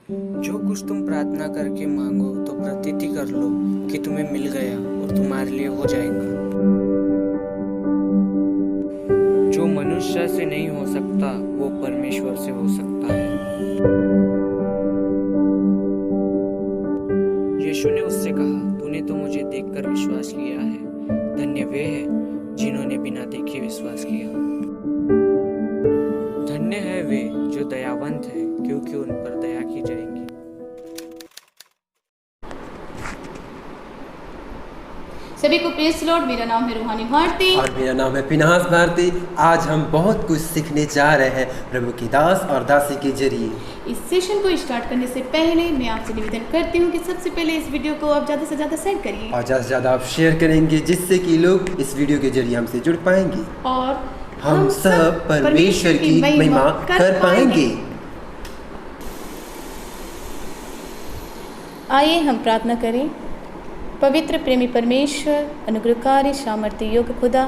जो कुछ तुम प्रार्थना करके मांगो तो प्रतीति कर लो कि तुम्हें मिल गया और तुम्हारे लिए हो जाएगा। जो मनुष्य से नहीं हो सकता वो परमेश्वर से हो सकता है। यीशु ने उससे कहा, तूने तो मुझे देखकर विश्वास किया है। धन्य वे हैं जिन्होंने बिना देखे विश्वास किया। धन्य है वे जो दयावंत है, क्योंकि उन पर दया की जाएगी। सभी को प्रेज़ लॉर्ड। मेरा नाम है रूहानी भारती और मेरा नाम है पिनास भारती। आज हम बहुत कुछ सीखने जा रहे हैं प्रभु की दास और दासी के जरिए। इस सेशन को स्टार्ट करने से पहले मैं आपसे निवेदन करती हूँ कि सबसे पहले इस वीडियो को आप ज़्यादा से ज़्यादा शेयर करिए और ज़्यादा से ज़्यादा आप शेयर करेंगे, जिससे कि लोग इस वीडियो के जरिए हमसे जुड़ पाएंगे और हम सब परमेश्वर की महिमा कर पाएंगे। आइए हम प्रार्थना करें। पवित्र प्रेमी परमेश्वर, अनुग्रहकारी सामर्थ्य योग्य खुदा,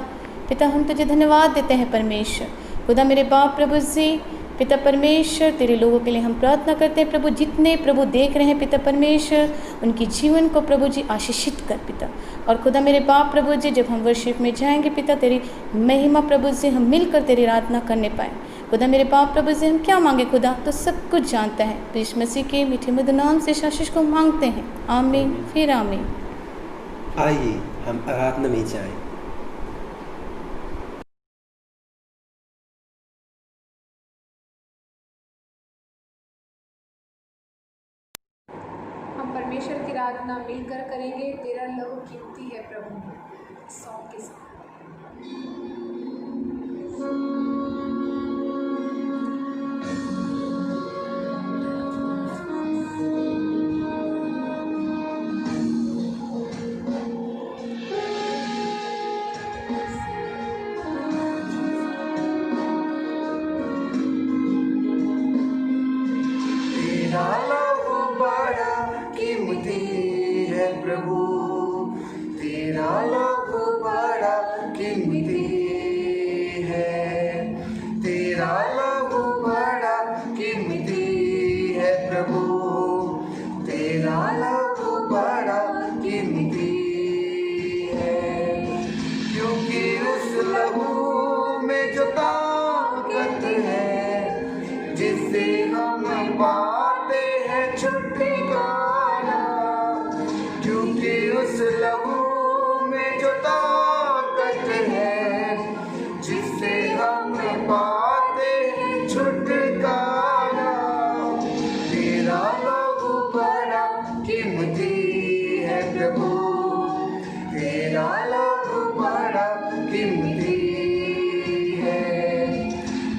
पिता हम तुझे धन्यवाद देते हैं परमेश्वर। खुदा मेरे बाप प्रभु जी, पिता परमेश्वर, तेरे लोगों के लिए हम प्रार्थना करते हैं प्रभु, जितने प्रभु देख रहे हैं पिता परमेश्वर, उनकी जीवन को प्रभु जी आशीषित कर पिता। और खुदा मेरे बाप प्रभु जी, जब हम वर्शिप में जाएंगे पिता, तेरी महिमा प्रभु जी हम मिलकर तेरी आराधना करने पाएँ। खुदा मेरे बाप प्रभु जी, हम क्या मांगे खुदा तो सब कुछ जानता है। यीशु मसीह के मीठे मधुर नाम से आशीष को मांगते हैं, आमीन फिर आमीन। आइए हम आराधना में जाएं। हम परमेश्वर की आराधना मिलकर करेंगे। तेरा लहू कीमती है प्रभु, सॉन्ग के साथ। प्रभु तेरा लहू बड़ा कीमती है, तेरा लहू बड़ा कीमती है प्रभु, तेरा लहू बड़ा कीमती है। क्योंकि उस लहू में जो ताकत है, जिससे हम पाते हैं छुटकारा, क्योंकि उस लहू में जो ताकत है, जिससे हम पाते हैं छुटकारा। तेरा लहू बड़ा कीमती है प्रभु, तेरा लहू बड़ा कीमती है,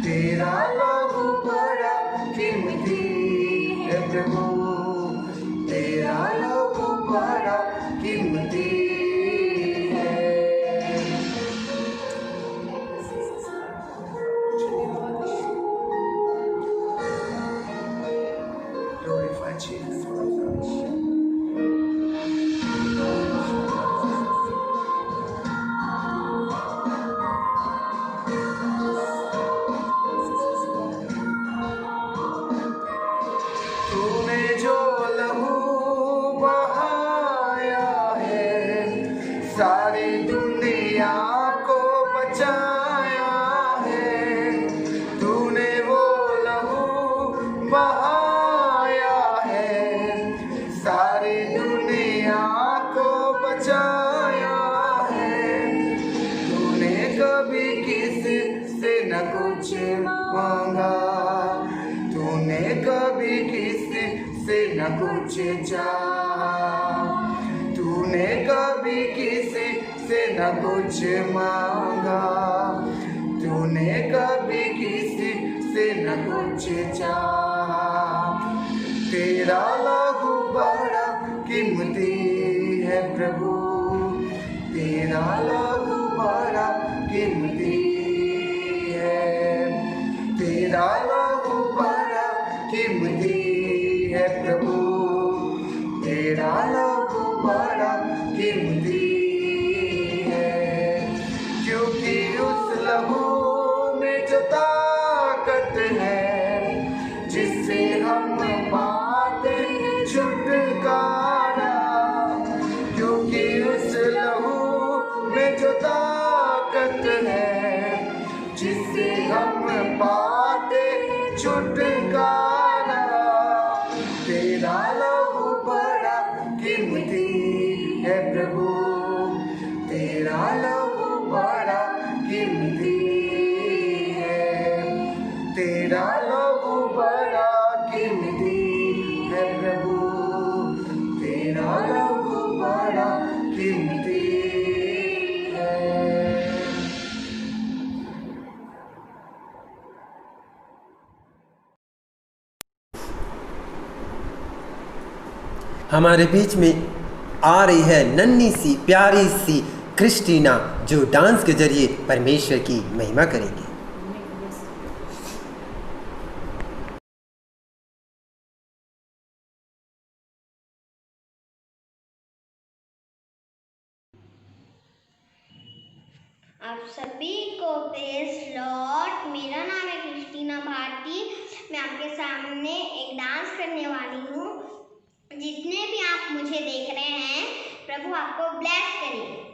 तेरा लहू बड़ा कीमती है प्रभु, तेरा लहू बड़ा कीमती है। Glorify Jesus. तूने जो लहू बहाया है, सारी दुनिया को बचाया है। तूने वो लहू बहाया है, सारी दुनिया को बचाया है। तूने कभी किसी से न कुछ मांगा, तूने कभी किसी से न कुछ चाहा, तूने कभी किसी से न कुछ मांगा, तूने कभी किसी से न कुछ चाहा। तेरा लहू बड़ा कीमती है प्रभु, तेरा लहू बड़ा कीमती है, तेरा लहू बड़ा कीमती है प्रभु, तेरा लहू बड़ा कीमती है। क्योंकि उस लहू में जो ताकत है, जिससे हम पाते छुटकारा। तेरा लहू बड़ा कीमती है प्रभु, तेरा लहू बड़ा कीमती है, तेरा लहू बड़ा कीमती है प्रभु, तेरा लहू बड़ा कीमती है। हमारे बीच में आ रही है नन्ही सी प्यारी सी क्रिस्टीना, जो डांस के जरिए परमेश्वर की महिमा करेंगी। आप सभी को प्रेज़ लॉर्ड। मेरा नाम है क्रिस्टीना भारती। मैं आपके सामने एक डांस करने वाली हूँ। जितने भी आप मुझे देख रहे हैं, प्रभु आपको ब्लेस करे।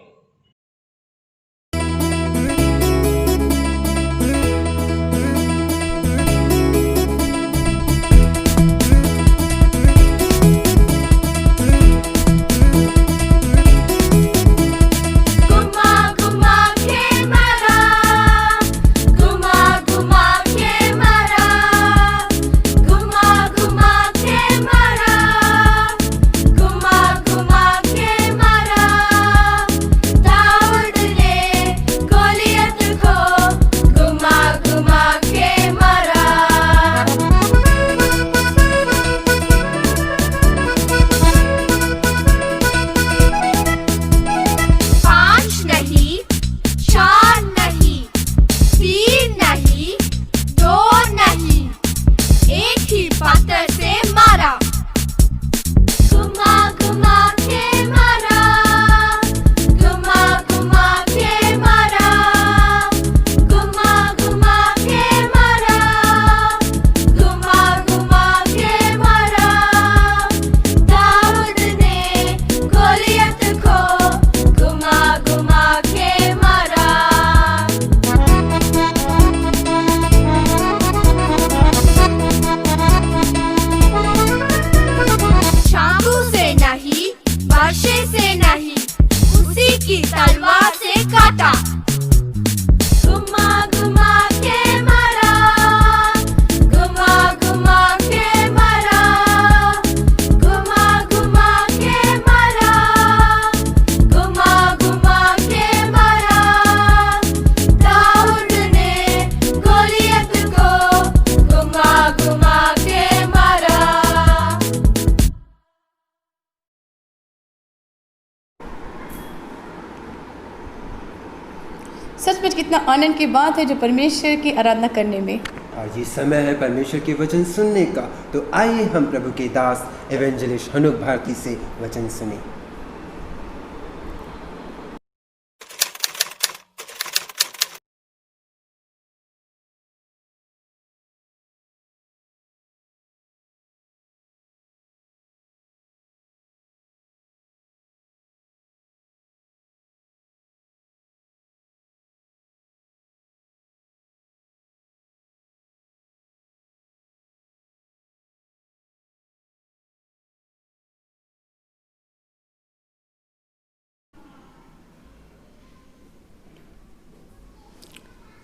सचमुच कितना आनंद की बात है जो परमेश्वर की आराधना करने में। आज ये समय है परमेश्वर के वचन सुनने का, तो आइए हम प्रभु के दास एवेंजलिस्ट हनुक भारती से वचन सुने।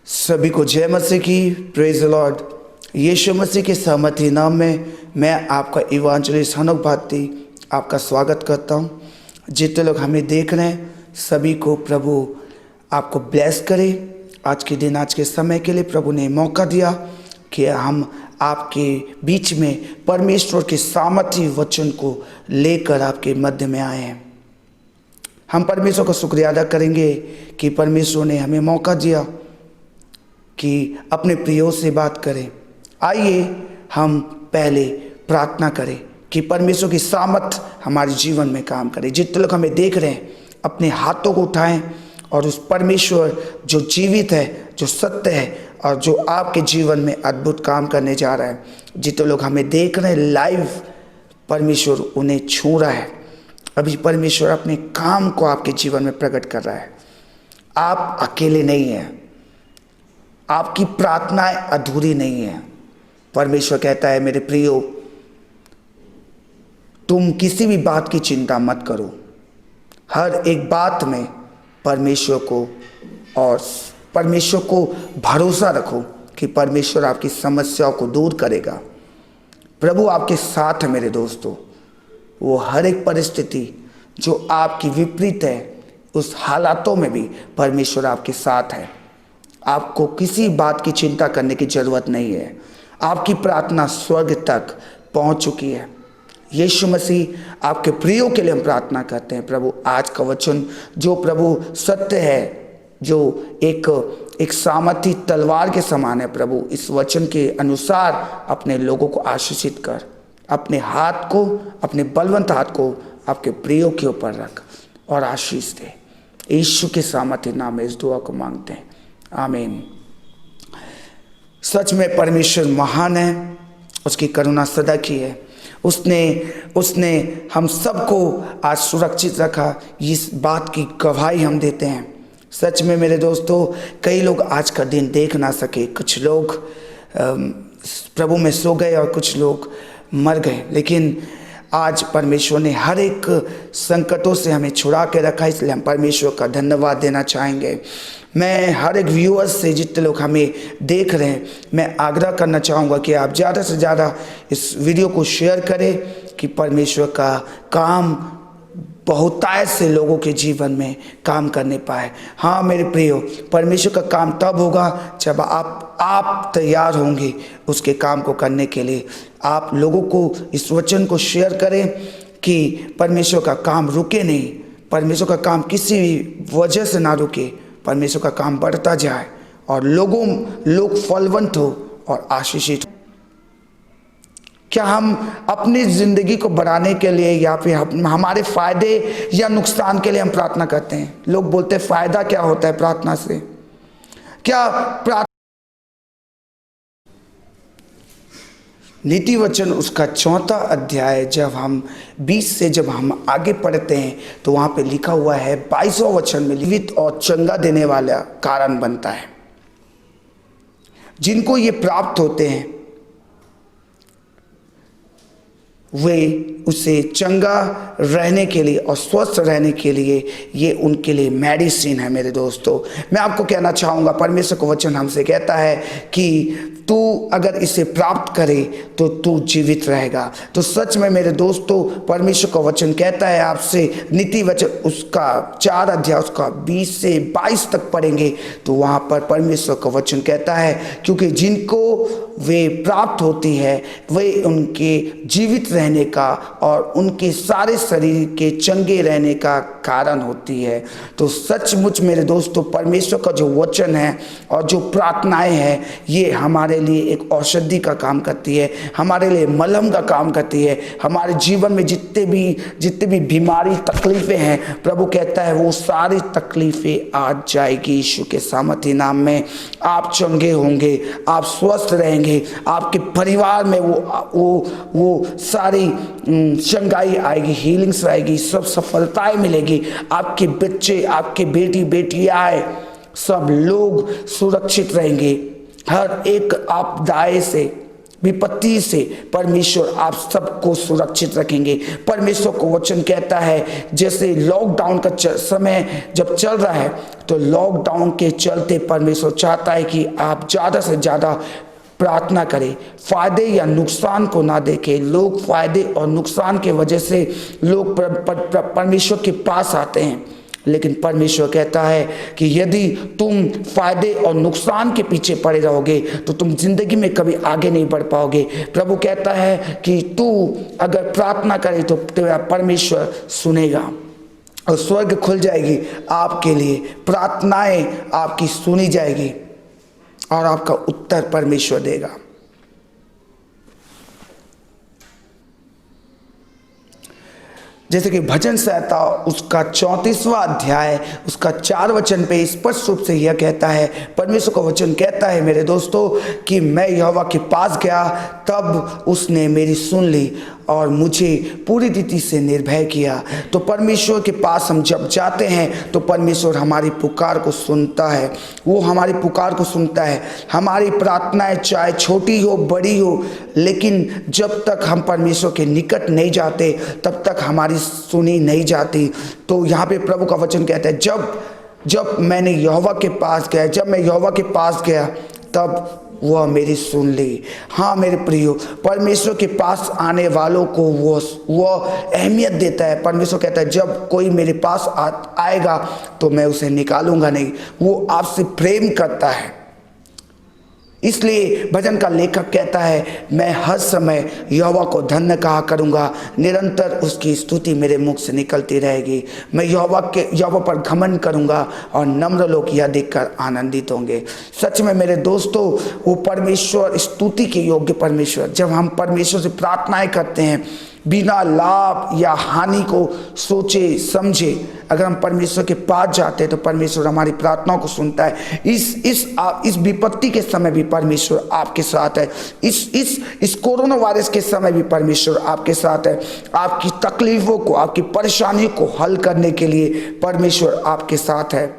सभी को जय मसीह की, प्रेज द लॉर्ड। यीशु मसीह के सहमति नाम में मैं आपका इवांजलिस्ट हनुक भारती आपका स्वागत करता हूं। जितने लोग हमें देख रहे हैं, सभी को प्रभु आपको ब्लेस करे। आज के दिन, आज के समय के लिए प्रभु ने मौका दिया कि हम आपके बीच में परमेश्वर के सामर्थ्य वचन को लेकर आपके मध्य में आए हैं। हम परमेश्वर का शुक्रिया अदा करेंगे कि परमेश्वर ने हमें मौका दिया कि अपने प्रियों से बात करें। आइए हम पहले प्रार्थना करें कि परमेश्वर की सामर्थ हमारे जीवन में काम करे। जितने लोग हमें देख रहे हैं, अपने हाथों को उठाएं और उस परमेश्वर जो जीवित है, जो सत्य है और जो आपके जीवन में अद्भुत काम करने जा रहा है, जितने लोग हमें देख रहे हैं लाइव, परमेश्वर उन्हें छू रहा है। अभी परमेश्वर अपने काम को आपके जीवन में प्रकट कर रहा है। आप अकेले नहीं हैं, आपकी प्रार्थनाएं अधूरी नहीं हैं। परमेश्वर कहता है मेरे प्रियो, तुम किसी भी बात की चिंता मत करो, हर एक बात में परमेश्वर को भरोसा रखो कि परमेश्वर आपकी समस्याओं को दूर करेगा। प्रभु आपके साथ है मेरे दोस्तों। वो हर एक परिस्थिति जो आपकी विपरीत है, उस हालातों में भी परमेश्वर आपके साथ है। आपको किसी बात की चिंता करने की ज़रूरत नहीं है। आपकी प्रार्थना स्वर्ग तक पहुंच चुकी है। यीशु मसीह आपके प्रियो के लिए हम प्रार्थना करते हैं। प्रभु आज का वचन जो प्रभु सत्य है, जो एक सामर्थी तलवार के समान है, प्रभु इस वचन के अनुसार अपने लोगों को आशीषित कर। अपने हाथ को, अपने बलवंत हाथ को आपके प्रियो के ऊपर रख और आशीष दे। यीशु के सामर्थ्य नाम में इस दुआ को मांगते हैं, आमीन। सच में परमेश्वर महान है, उसकी करुणा सदा की है। उसने हम सबको आज सुरक्षित रखा, इस बात की गवाही हम देते हैं। सच में मेरे दोस्तों, कई लोग आज का दिन देख ना सके। कुछ लोग प्रभु में सो गए और कुछ लोग मर गए, लेकिन आज परमेश्वर ने हर एक संकटों से हमें छुड़ा के रखा, इसलिए हम परमेश्वर का धन्यवाद देना चाहेंगे। मैं हर एक व्यूअर्स से, जितने लोग हमें देख रहे हैं, मैं आग्रह करना चाहूँगा कि आप ज़्यादा से ज़्यादा इस वीडियो को शेयर करें कि परमेश्वर का काम बहुतायत से लोगों के जीवन में काम करने पाए। हाँ मेरे प्रियो, परमेश्वर का काम तब होगा जब आप तैयार होंगे उसके काम को करने के लिए। आप लोगों को इस वचन को शेयर करें कि परमेश्वर का काम रुके नहीं, परमेश्वर का काम किसी भी वजह से ना रुके, परमेश्वर का काम बढ़ता जाए और लोग फलवंत हो और आशीषित। क्या हम अपनी ज़िंदगी को बढ़ाने के लिए या फिर हमारे फ़ायदे या नुकसान के लिए हम प्रार्थना करते हैं? लोग बोलते हैं फ़ायदा क्या होता है प्रार्थना से? क्या नीति वचन उसका 4वां अध्याय जब हम 20 से जब हम आगे पढ़ते हैं तो वहाँ पे लिखा हुआ है 22वां वचन में, जीवित और चंगा देने वाला कारण बनता है। जिनको ये प्राप्त होते हैं वे उसे चंगा रहने के लिए और स्वस्थ रहने के लिए ये उनके लिए मेडिसिन है। मेरे दोस्तों, मैं आपको कहना चाहूँगा, परमेश्वर का वचन हमसे कहता है कि तू अगर इसे प्राप्त करे तो तू जीवित रहेगा। तो सच में मेरे दोस्तों, परमेश्वर का वचन कहता है आपसे, नीति वचन उसका 4 अध्याय उसका 20 से 22 तक पढ़ेंगे तो वहाँ पर परमेश्वर का वचन कहता है क्योंकि जिनको वे प्राप्त होती है वे उनके जीवित रहने का और उनके सारे शरीर के चंगे रहने का कारण होती है। तो सचमुच मेरे दोस्तों, परमेश्वर का जो वचन है और जो प्रार्थनाएं हैं, ये हमारे लिए एक औषधि का काम करती है, हमारे लिए मलहम का काम करती है। हमारे जीवन में जितने भी बीमारी तकलीफ़ें हैं, प्रभु कहता है वो सारी तकलीफ़ें आज जाएगी यीशु के सामर्थ्य नाम में। आप चंगे होंगे, आप स्वस्थ रहेंगे, आपके परिवार में वो सारी चंगाई आएगी, हीलिंग्स आएगी, सब सफलताएं मिलेगी। आपके बच्चे, आपके बेटियां, सब लोग सुरक्षित रहेंगे। हर एक आपदाएं से, विपत्ति से परमेश्वर आप सबको सुरक्षित रखेंगे। परमेश्वर को वचन कहता है, जैसे लॉकडाउन का समय जब चल रहा है तो लॉकडाउन के चलते परमेश्वर चाहता है कि आप ज़्यादा से ज़्यादा प्रार्थना करें, फ़ायदे या नुकसान को ना देखें। लोग फ़ायदे और नुकसान के वजह से लोग परमेश्वर के पास आते हैं, लेकिन परमेश्वर कहता है कि यदि तुम फ़ायदे और नुकसान के पीछे पड़े रहोगे तो तुम ज़िंदगी में कभी आगे नहीं बढ़ पाओगे। प्रभु कहता है कि तू अगर प्रार्थना करे तो तेरा परमेश्वर सुनेगा और स्वर्ग खुल जाएगी आपके लिए, प्रार्थनाएं आपकी सुनी जाएगी और आपका उत्तर परमेश्वर देगा। जैसे कि भजन संहिता उसका 34वां अध्याय उसका 4 वचन पे स्पष्ट रूप से यह कहता है, परमेश्वर का वचन कहता है मेरे दोस्तों कि मैं यहोवा के पास गया तब उसने मेरी सुन ली और मुझे पूरी रीति से निर्भय किया। तो परमेश्वर के पास हम जब जाते हैं तो परमेश्वर हमारी पुकार को सुनता है, वो हमारी पुकार को सुनता है। हमारी प्रार्थनाएं चाहे छोटी हो बड़ी हो, लेकिन जब तक हम परमेश्वर के निकट नहीं जाते तब तक हमारी सुनी नहीं जाती। तो यहाँ पे प्रभु का वचन कहता है जब मैं यहोवा के पास गया तब वह मेरी सुन ली। हाँ मेरे प्रियो, परमेश्वर के पास आने वालों को वो अहमियत देता है। परमेश्वर कहता है जब कोई मेरे पास आएगा तो मैं उसे निकालूंगा नहीं। वो आपसे प्रेम करता है, इसलिए भजन का लेखक कहता है मैं हर समय यहोवा को धन्य कहा करूँगा, निरंतर उसकी स्तुति मेरे मुख से निकलती रहेगी। मैं यहोवा पर घमंड करूँगा और नम्र लोग यह देखकर आनंदित होंगे। सच में मेरे दोस्तों, वो परमेश्वर स्तुति के योग्य परमेश्वर, जब हम परमेश्वर से प्रार्थनाएं करते हैं बिना लाभ या हानि को सोचे समझे, अगर हम परमेश्वर के पास जाते हैं तो परमेश्वर हमारी प्रार्थनाओं को सुनता है। इस विपत्ति के समय भी परमेश्वर आपके साथ है। इस कोरोना वायरस के समय भी परमेश्वर आपके साथ है। आपकी तकलीफों को, आपकी परेशानियों को हल करने के लिए परमेश्वर आपके साथ है।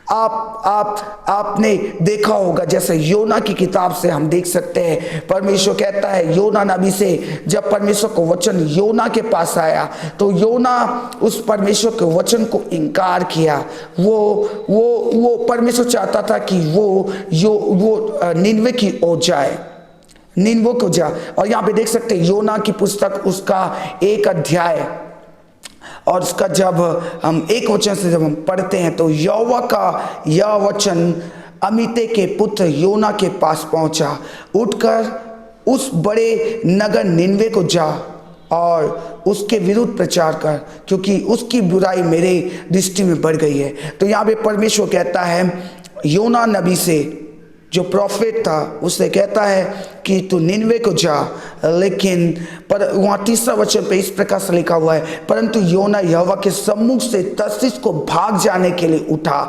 आपने देखा होगा, जैसे योना की किताब से हम देख सकते हैं, परमेश्वर कहता है योना नबी से, जब परमेश्वर का वचन योना के पास आया तो योना उस परमेश्वर के वचन को इनकार किया। वो परमेश्वर चाहता था कि वो निनवे की ओर जाए, निनवे को जा। और यहाँ पे देख सकते हैं योना की पुस्तक उसका 1 अध्याय और उसका जब हम 1 वचन से जब हम पढ़ते हैं तो यहोवा का यह वचन अमित्ते के पुत्र योना के पास पहुंचा, उठकर उस बड़े नगर निनवे को जा और उसके विरुद्ध प्रचार कर, क्योंकि उसकी बुराई मेरे दृष्टि में बढ़ गई है। तो यहाँ पे परमेश्वर कहता है योना नबी से, जो प्रॉफिट था, उससे कहता है कि तू निनवे को जा। लेकिन पर वहाँ 3रा वचन पे इस प्रकार से लिखा हुआ है, परंतु योना यहोवा के सम्मुख से तर्शीश को भाग जाने के लिए उठा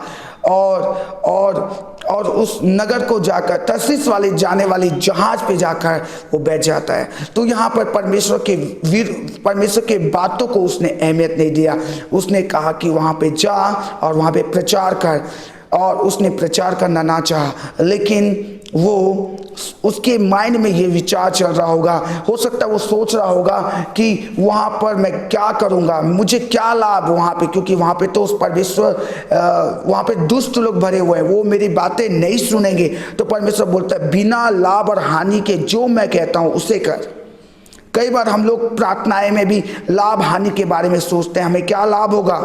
और उस नगर को जाकर तर्शीश वाले जाने वाली जहाज पे जाकर वो बैठ जाता है। तो यहाँ पर परमेश्वर के बातों को उसने अहमियत नहीं दिया। उसने कहा कि वहाँ पे जा और वहाँ पे प्रचार कर, और उसने प्रचार करना ना चाहा। लेकिन वो उसके माइंड में ये विचार चल रहा होगा, हो सकता है वो सोच रहा होगा कि वहाँ पर मैं क्या करूँगा, मुझे क्या लाभ वहाँ पे, क्योंकि वहाँ पे तो उस परमेश्वर वहाँ पे दुष्ट लोग भरे हुए हैं, वो मेरी बातें नहीं सुनेंगे। तो परमेश्वर बोलता है बिना लाभ और हानि के जो मैं कहता हूँ उसे कर। कई बार हम लोग प्रार्थनाएं में भी लाभ हानि के बारे में सोचते हैं, हमें क्या लाभ होगा।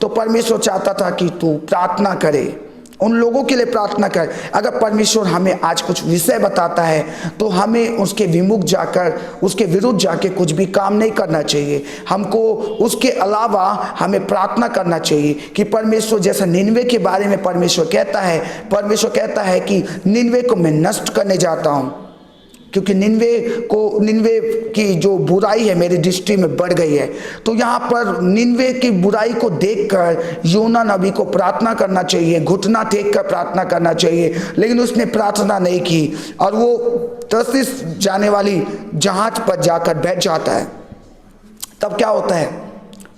तो परमेश्वर चाहता था कि तू प्रार्थना करे, उन लोगों के लिए प्रार्थना कर। अगर परमेश्वर हमें आज कुछ विषय बताता है तो हमें उसके विमुख जाकर, उसके विरुद्ध जाके कुछ भी काम नहीं करना चाहिए। हमको उसके अलावा हमें प्रार्थना करना चाहिए कि परमेश्वर, जैसा निनवे के बारे में परमेश्वर कहता है कि निनवे को मैं नष्ट करने जाता हूँ, क्योंकि निनवे की जो बुराई है मेरी दृष्टि में बढ़ गई है। तो यहाँ पर निनवे की बुराई को देखकर योना नबी को प्रार्थना करना चाहिए, घुटना टेक कर प्रार्थना करना चाहिए, लेकिन उसने प्रार्थना नहीं की और वो तर्शीश जाने वाली जहाज पर जाकर बैठ जाता है। तब क्या होता है,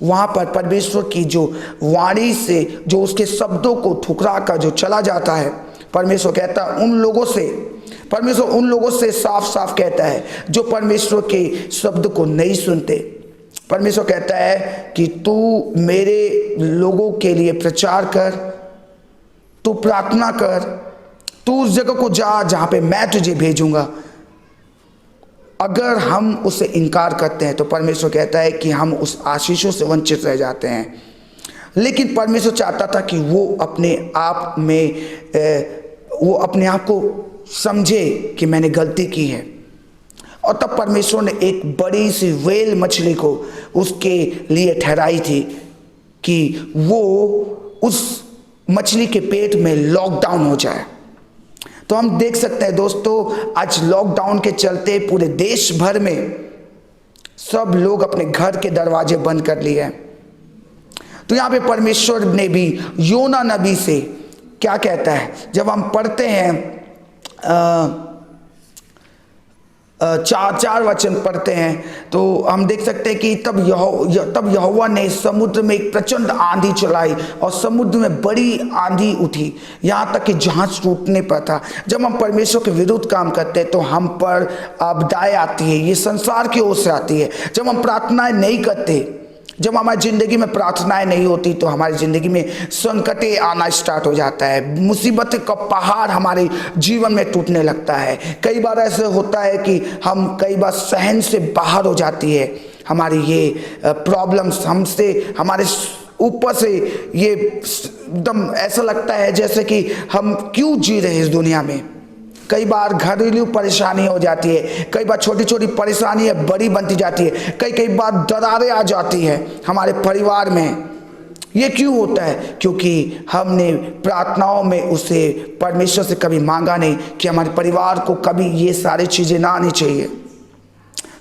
वहाँ पर परमेश्वर की जो वाणी से, जो उसके शब्दों को ठुकरा कर जो चला जाता है, परमेश्वर कहता है परमेश्वर उन लोगों से साफ साफ कहता है जो परमेश्वर के शब्द को नहीं सुनते। परमेश्वर कहता है कि तू मेरे लोगों के लिए प्रचार कर, तू प्रार्थना कर, तू उस जगह को जा जहां पे मैं तुझे भेजूंगा। अगर हम उसे इनकार करते हैं तो परमेश्वर कहता है कि हम उस आशीषों से वंचित रह जाते हैं। लेकिन परमेश्वर चाहता था कि वो अपने आप को समझे कि मैंने गलती की है, और तब परमेश्वर ने एक बड़ी सी व्हेल मछली को उसके लिए ठहराई थी कि वो उस मछली के पेट में लॉकडाउन हो जाए। तो हम देख सकते हैं दोस्तों, आज लॉकडाउन के चलते पूरे देश भर में सब लोग अपने घर के दरवाजे बंद कर लिए हैं। तो यहाँ पे परमेश्वर ने भी योना नबी से क्या कहता है, जब हम पढ़ते हैं चार वचन पढ़ते हैं तो हम देख सकते हैं कि तब यहोवा ने समुद्र में एक प्रचंड आंधी चलाई और समुद्र में बड़ी आंधी उठी, यहाँ तक कि जहाज टूटने पर था। जब हम परमेश्वर के विरुद्ध काम करते हैं तो हम पर आपदाएं आती है, ये संसार की ओर से आती है। जब हम प्रार्थनाएं नहीं करते, जब हमारी ज़िंदगी में प्रार्थनाएं नहीं होती तो हमारी ज़िंदगी में संकटें आना स्टार्ट हो जाता है, मुसीबत का पहाड़ हमारे जीवन में टूटने लगता है। कई बार ऐसे होता है कि हम कई बार सहन से बाहर हो जाती है हमारी ये प्रॉब्लम्स, हमसे हमारे ऊपर से ये एकदम ऐसा लगता है जैसे कि हम क्यों जी रहे हैं इस दुनिया में। कई बार घरेलू परेशानी हो जाती है, कई बार छोटी छोटी परेशानियाँ बड़ी बनती जाती है, कई बार दरारें आ जाती है हमारे परिवार में। ये क्यों होता है? क्योंकि हमने प्रार्थनाओं में उसे परमेश्वर से कभी मांगा नहीं कि हमारे परिवार को कभी ये सारी चीज़ें ना आनी चाहिए।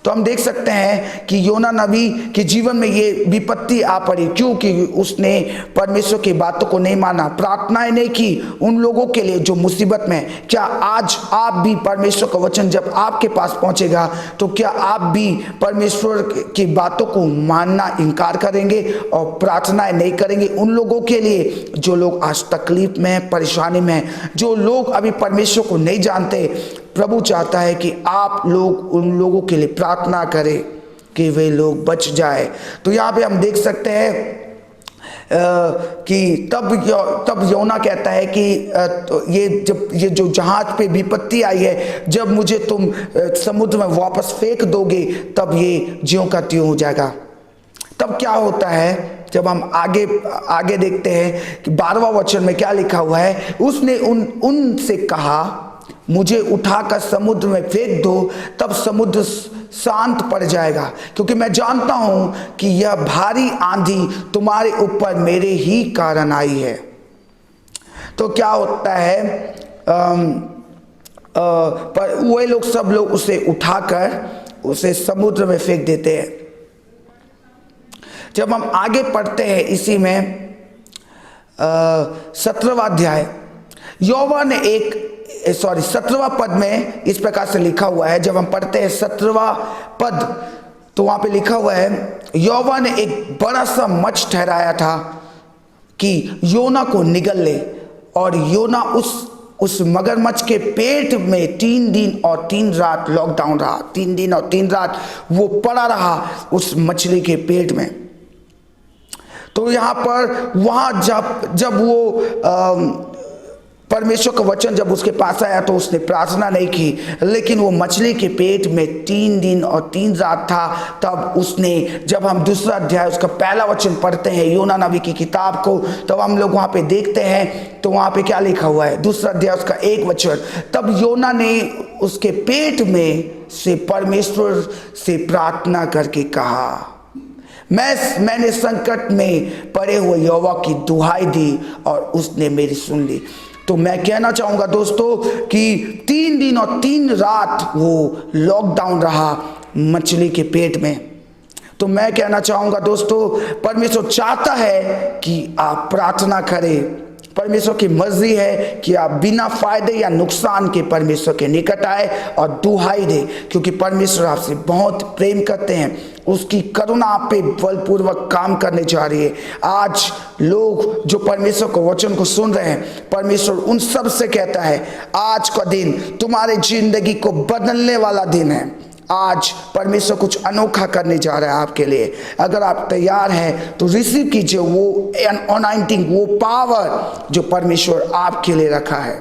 तो हम देख सकते हैं कि योना नबी के जीवन में ये विपत्ति आ पड़ी क्योंकि उसने परमेश्वर की बातों को नहीं माना, प्रार्थनाएं नहीं की उन लोगों के लिए जो मुसीबत में। क्या आज आप भी परमेश्वर का वचन जब आपके पास पहुंचेगा तो क्या आप भी परमेश्वर की बातों को मानना इनकार करेंगे और प्रार्थनाएं नहीं करेंगे उन लोगों के लिए जो लोग आज तकलीफ में, परेशानी में, जो लोग अभी परमेश्वर को नहीं जानते? प्रभु चाहता है कि आप लोग उन लोगों के लिए प्रार्थना करें कि वे लोग बच जाए। तो यहाँ पे हम देख सकते हैं कि तब योना कहता है कि ये जो जहाज पे विपत्ति आई है, जब मुझे तुम समुद्र में वापस फेंक दोगे तब ये ज्यों का त्यों हो जाएगा। तब क्या होता है जब हम आगे देखते हैं कि 12वां वचन में क्या लिखा हुआ है, उसने उनसे कहा मुझे उठाकर समुद्र में फेंक दो, तब समुद्र शांत पड़ जाएगा, क्योंकि मैं जानता हूं कि यह भारी आंधी तुम्हारे ऊपर मेरे ही कारण आई है। तो क्या होता है, पर वे लोग सब लोग उसे उठाकर उसे समुद्र में फेंक देते हैं। जब हम आगे पढ़ते हैं इसी में 17वां अध्याय, यहोवा ने 17वां पद में इस प्रकार से लिखा हुआ है। जब हम पढ़ते हैं 17वां पद तो वहां पे लिखा हुआ है, यहोवा ने एक बड़ा सा मच्छ ठहराया था कि योना को निगल ले, और योना उस मगरमच्छ के पेट में 3 दिन और 3 रात लॉकडाउन रहा। 3 दिन और 3 रात वो पड़ा रहा उस मछली के पेट में। तो यहाँ पर वहाँ जब वो परमेश्वर का वचन जब उसके पास आया तो उसने प्रार्थना नहीं की, लेकिन वो मछली के पेट में 3 दिन और 3 रात था। तब उसने, जब हम दूसरा अध्याय उसका पहला वचन पढ़ते हैं योना नबी की किताब को, तब हम लोग वहाँ पे देखते हैं तो वहाँ पे क्या लिखा हुआ है, दूसरा अध्याय उसका 1 वचन, तब योना ने उसके पेट में से परमेश्वर से प्रार्थना करके कहा, मैंने संकट में पड़े हुए यहोवा की दुहाई दी और उसने मेरी सुन ली। तो मैं कहना चाहूँगा दोस्तों कि 3 दिन और 3 रात वो लॉकडाउन रहा मछली के पेट में। तो मैं कहना चाहूँगा दोस्तों, परमेश्वर चाहता है कि आप प्रार्थना करें। परमेश्वर की मर्जी है कि आप बिना फायदे या नुकसान के परमेश्वर के निकट आए और दुहाई दे, क्योंकि परमेश्वर आपसे बहुत प्रेम करते हैं। उसकी करुणा आप पे बलपूर्वक काम करने जा रही है। आज लोग जो परमेश्वर के वचन को सुन रहे हैं, परमेश्वर उन सब से कहता है आज का दिन तुम्हारे जिंदगी को बदलने वाला दिन है। आज परमेश्वर कुछ अनोखा करने जा रहा है आपके लिए। अगर आप तैयार हैं तो रिसीव कीजिए वो अनॉइंटिंग, वो पावर जो परमेश्वर आपके लिए रखा है।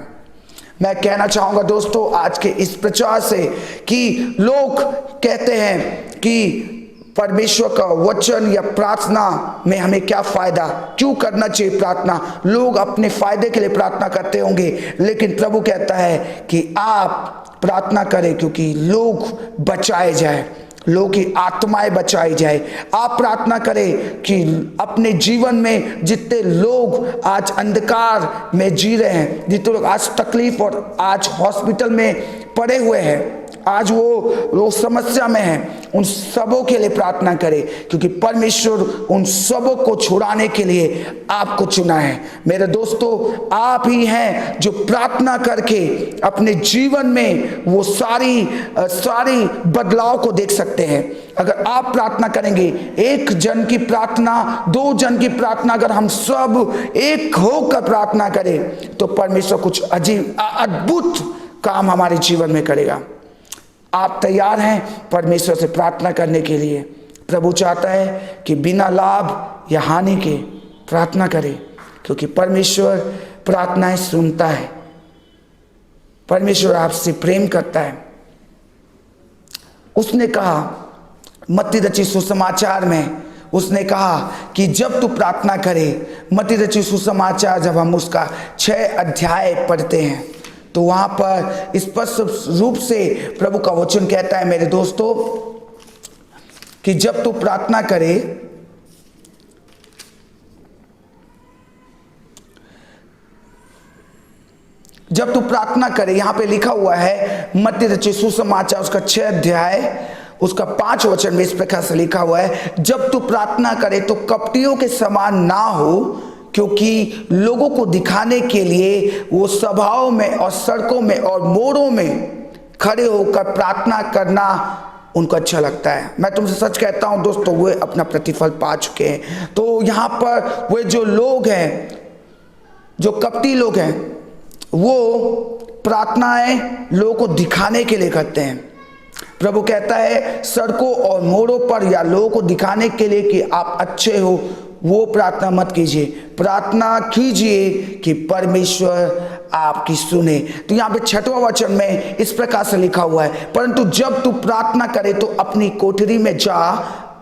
मैं कहना चाहूँगा दोस्तों आज के इस प्रचार से कि लोग कहते हैं कि परमेश्वर का वचन या प्रार्थना में हमें क्या फ़ायदा, क्यों करना चाहिए प्रार्थना। लोग अपने फ़ायदे के लिए प्रार्थना करते होंगे, लेकिन प्रभु कहता है कि आप प्रार्थना करें क्योंकि लोग बचाए जाए, लोगों की आत्माएं बचाई जाए। आप प्रार्थना करें कि अपने जीवन में जितने लोग आज अंधकार में जी रहे हैं, जितने लोग आज तकलीफ और आज हॉस्पिटल में पड़े हुए हैं, आज वो समस्या में है, उन सबों के लिए प्रार्थना करें, क्योंकि परमेश्वर उन सबों को छुड़ाने के लिए आपको चुना है। मेरे दोस्तों, आप ही हैं जो प्रार्थना करके अपने जीवन में वो सारी बदलाव को देख सकते हैं। अगर आप प्रार्थना करेंगे, एक जन की प्रार्थना, 2 जन की प्रार्थना, अगर हम सब एक होकर प्रार्थना करें तो परमेश्वर कुछ अजीब अद्भुत काम हमारे जीवन में करेगा। आप तैयार हैं परमेश्वर से प्रार्थना करने के लिए? प्रभु चाहता है कि बिना लाभ या हानि के प्रार्थना करें, क्योंकि परमेश्वर प्रार्थनाएं सुनता है। परमेश्वर आपसे प्रेम करता है। उसने कहा मत्ती रचित सुसमाचार में, उसने कहा कि जब तू प्रार्थना करे, मत्ती रचित सुसमाचार जब हम उसका 6 अध्याय पढ़ते हैं तो वहां पर स्पष्ट रूप से प्रभु का वचन कहता है मेरे दोस्तों कि जब तू प्रार्थना करे, जब तू प्रार्थना करे, यहां पे लिखा हुआ है मत्ती रचित सुसमाचार उसका 6 अध्याय उसका 5 वचन में इस प्रकार से लिखा हुआ है, जब तू प्रार्थना करे तो कपटियों के समान ना हो, क्योंकि लोगों को दिखाने के लिए वो सभाओं में और सड़कों में और मोड़ों में खड़े होकर प्रार्थना करना उनको अच्छा लगता है। मैं तुमसे सच कहता हूं दोस्तों, वे अपना प्रतिफल पा चुके हैं। तो यहाँ पर वे जो लोग हैं, जो कपटी लोग हैं, वो प्रार्थनाएं लोगों को दिखाने के लिए करते हैं। प्रभु कहता है सड़कों और मोड़ों पर या लोगों को दिखाने के लिए कि आप अच्छे हो, वो प्रार्थना मत कीजिए। प्रार्थना कीजिए कि परमेश्वर आपकी सुने। तो यहाँ पे 6वां वचन में इस प्रकार से लिखा हुआ है, परंतु जब तू प्रार्थना करे तो अपनी कोठरी में जा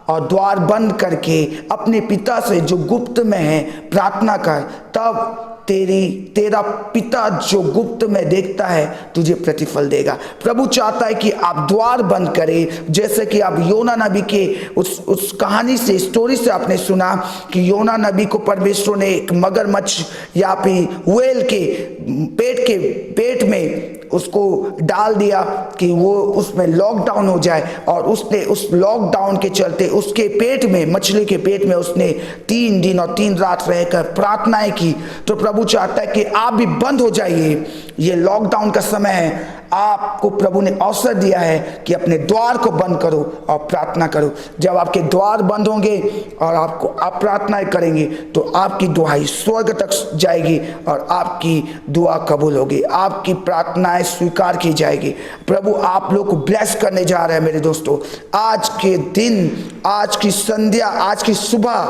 और द्वार बंद करके अपने पिता से जो गुप्त में है प्रार्थना कर, तब तेरा पिता जो गुप्त में देखता है तुझे प्रतिफल देगा। प्रभु चाहता है कि आप द्वार बंद करें, जैसे कि आप योना नबी के उस कहानी से, स्टोरी से आपने सुना कि योना नबी को परमेश्वर ने एक मगरमच्छ या फिर व्हेल के पेट में उसको डाल दिया कि वो उसमें लॉकडाउन हो जाए, और उसने उस लॉकडाउन के चलते उसके पेट में, मछली के पेट में उसने 3 दिन और 3 रात रहकर प्रार्थनाएं की। तो प्रभु चाहता है कि आप भी बंद हो जाइए, ये लॉकडाउन का समय है, आपको प्रभु ने अवसर दिया है कि अपने द्वार को बंद करो और प्रार्थना करो। जब आपके द्वार बंद होंगे और आप प्रार्थनाएं करेंगे तो आपकी दुआई स्वर्ग तक जाएगी और आपकी दुआ कबूल होगी, आपकी प्रार्थनाएं स्वीकार की जाएगी। प्रभु आप लोग को ब्लेस करने जा रहे हैं मेरे दोस्तों। आज के दिन, आज की संध्या, आज की सुबह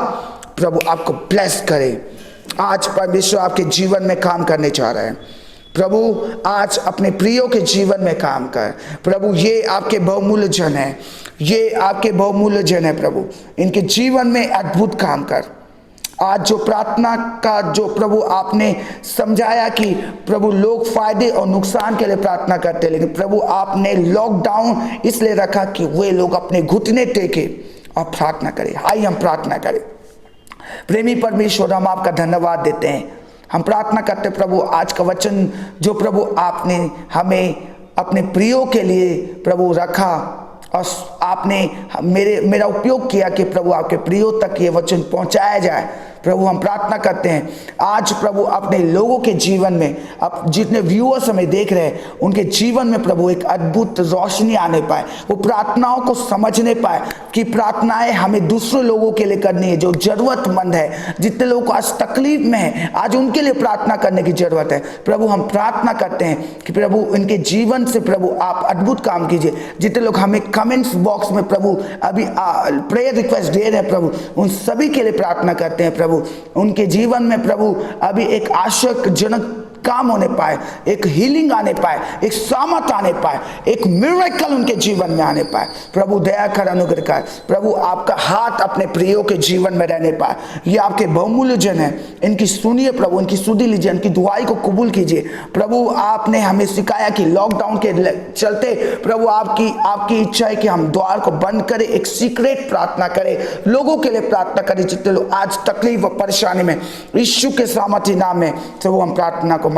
प्रभु आपको ब्लेस करे। आज परमेश्वर आपके जीवन में काम करने जा रहे हैं। प्रभु आज अपने प्रियो के जीवन में काम कर। प्रभु ये आपके बहुमूल्य जन है, ये आपके बहुमूल्य जन है। प्रभु इनके जीवन में अद्भुत काम कर। आज जो प्रार्थना का जो प्रभु आपने समझाया कि प्रभु लोग फायदे और नुकसान के लिए प्रार्थना करते, लेकिन प्रभु आपने लॉकडाउन इसलिए रखा कि वे लोग अपने घुटने टेके और प्रार्थना करें। आइए हम प्रार्थना करें। प्रेमी परमेश्वर, हम आपका धन्यवाद देते हैं। हम प्रार्थना करते प्रभु आज का वचन जो प्रभु आपने हमें अपने प्रियो के लिए प्रभु रखा और आपने मेरा उपयोग किया कि प्रभु आपके प्रियो तक ये वचन पहुंचाया जाए। प्रभु हम प्रार्थना करते हैं आज प्रभु अपने लोगों के जीवन में, अब जितने व्यूअर्स हमें देख रहे हैं उनके जीवन में प्रभु एक अद्भुत रोशनी आने पाए, वो प्रार्थनाओं को समझने पाए कि प्रार्थनाएं हमें दूसरे लोगों के लिए करनी है जो जरूरतमंद है। जितने लोग आज तकलीफ में हैं आज उनके लिए प्रार्थना करने की जरूरत है। प्रभु हम प्रार्थना करते हैं कि प्रभु इनके जीवन से प्रभु आप अद्भुत काम कीजिए। जितने लोग हमें कमेंट्स बॉक्स में प्रभु अभी प्रेयर रिक्वेस्ट दे रहे हैं प्रभु उन सभी के लिए प्रार्थना करते हैं। प्रभु उनके जीवन में प्रभु अभी एक आश्चर्यजनक काम होने पाए, एक हीलिंग आने पाए, एक सामर्थ आने पाए, एक मिरेकल उनके जीवन में आने पाए। प्रभु दया कर, अनुग्रह कर। प्रभु आपका हाथ अपने प्रियो के जीवन में रहने पाए। ये आपके बहुमूल्य जन है, इनकी सुनिए प्रभु, इनकी सुधि लीजिए, इनकी दुआई को कबूल कीजिए। प्रभु आपने हमें सिखाया कि लॉकडाउन के चलते प्रभु आपकी इच्छा है कि हम द्वार को बंद करें, एक सीक्रेट प्रार्थना करें, लोगों के लिए प्रार्थना करें जितने लोग आज तकलीफ और परेशानी में। यीशु के सामर्थी नाम में प्रभु हम प्रार्थना को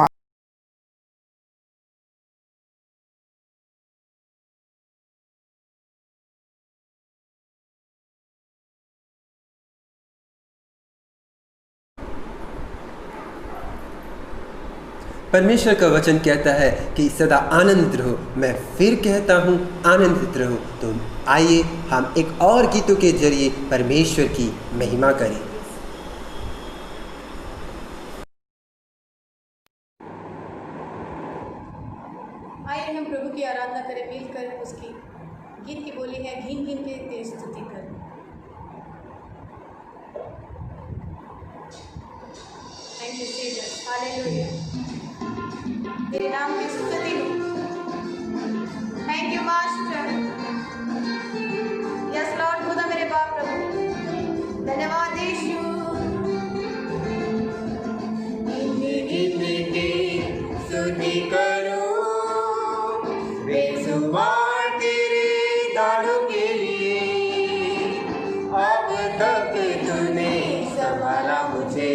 परमेश्वर का वचन कहता है कि सदा आनंदित रहो। मैं फिर कहता हूँ आनंदित रहो। तो आइए हम एक और गीतों के जरिए परमेश्वर की महिमा करें। आइए हम प्रभु की आराधना करें मिलकर। उसकी गीत की बोली है, घिन घिन के तेरी स्तुति कर। Thank you Jesus, hallelujah. तेरे नाम की स्तुति हो। Thank you master. Yes Lord, खुदा मेरे बाप प्रभु, धन्यवाद यीशु। स्तुति करो बेसुमार तेरे दानों के लिए। अब तक तूने संभाला मुझे,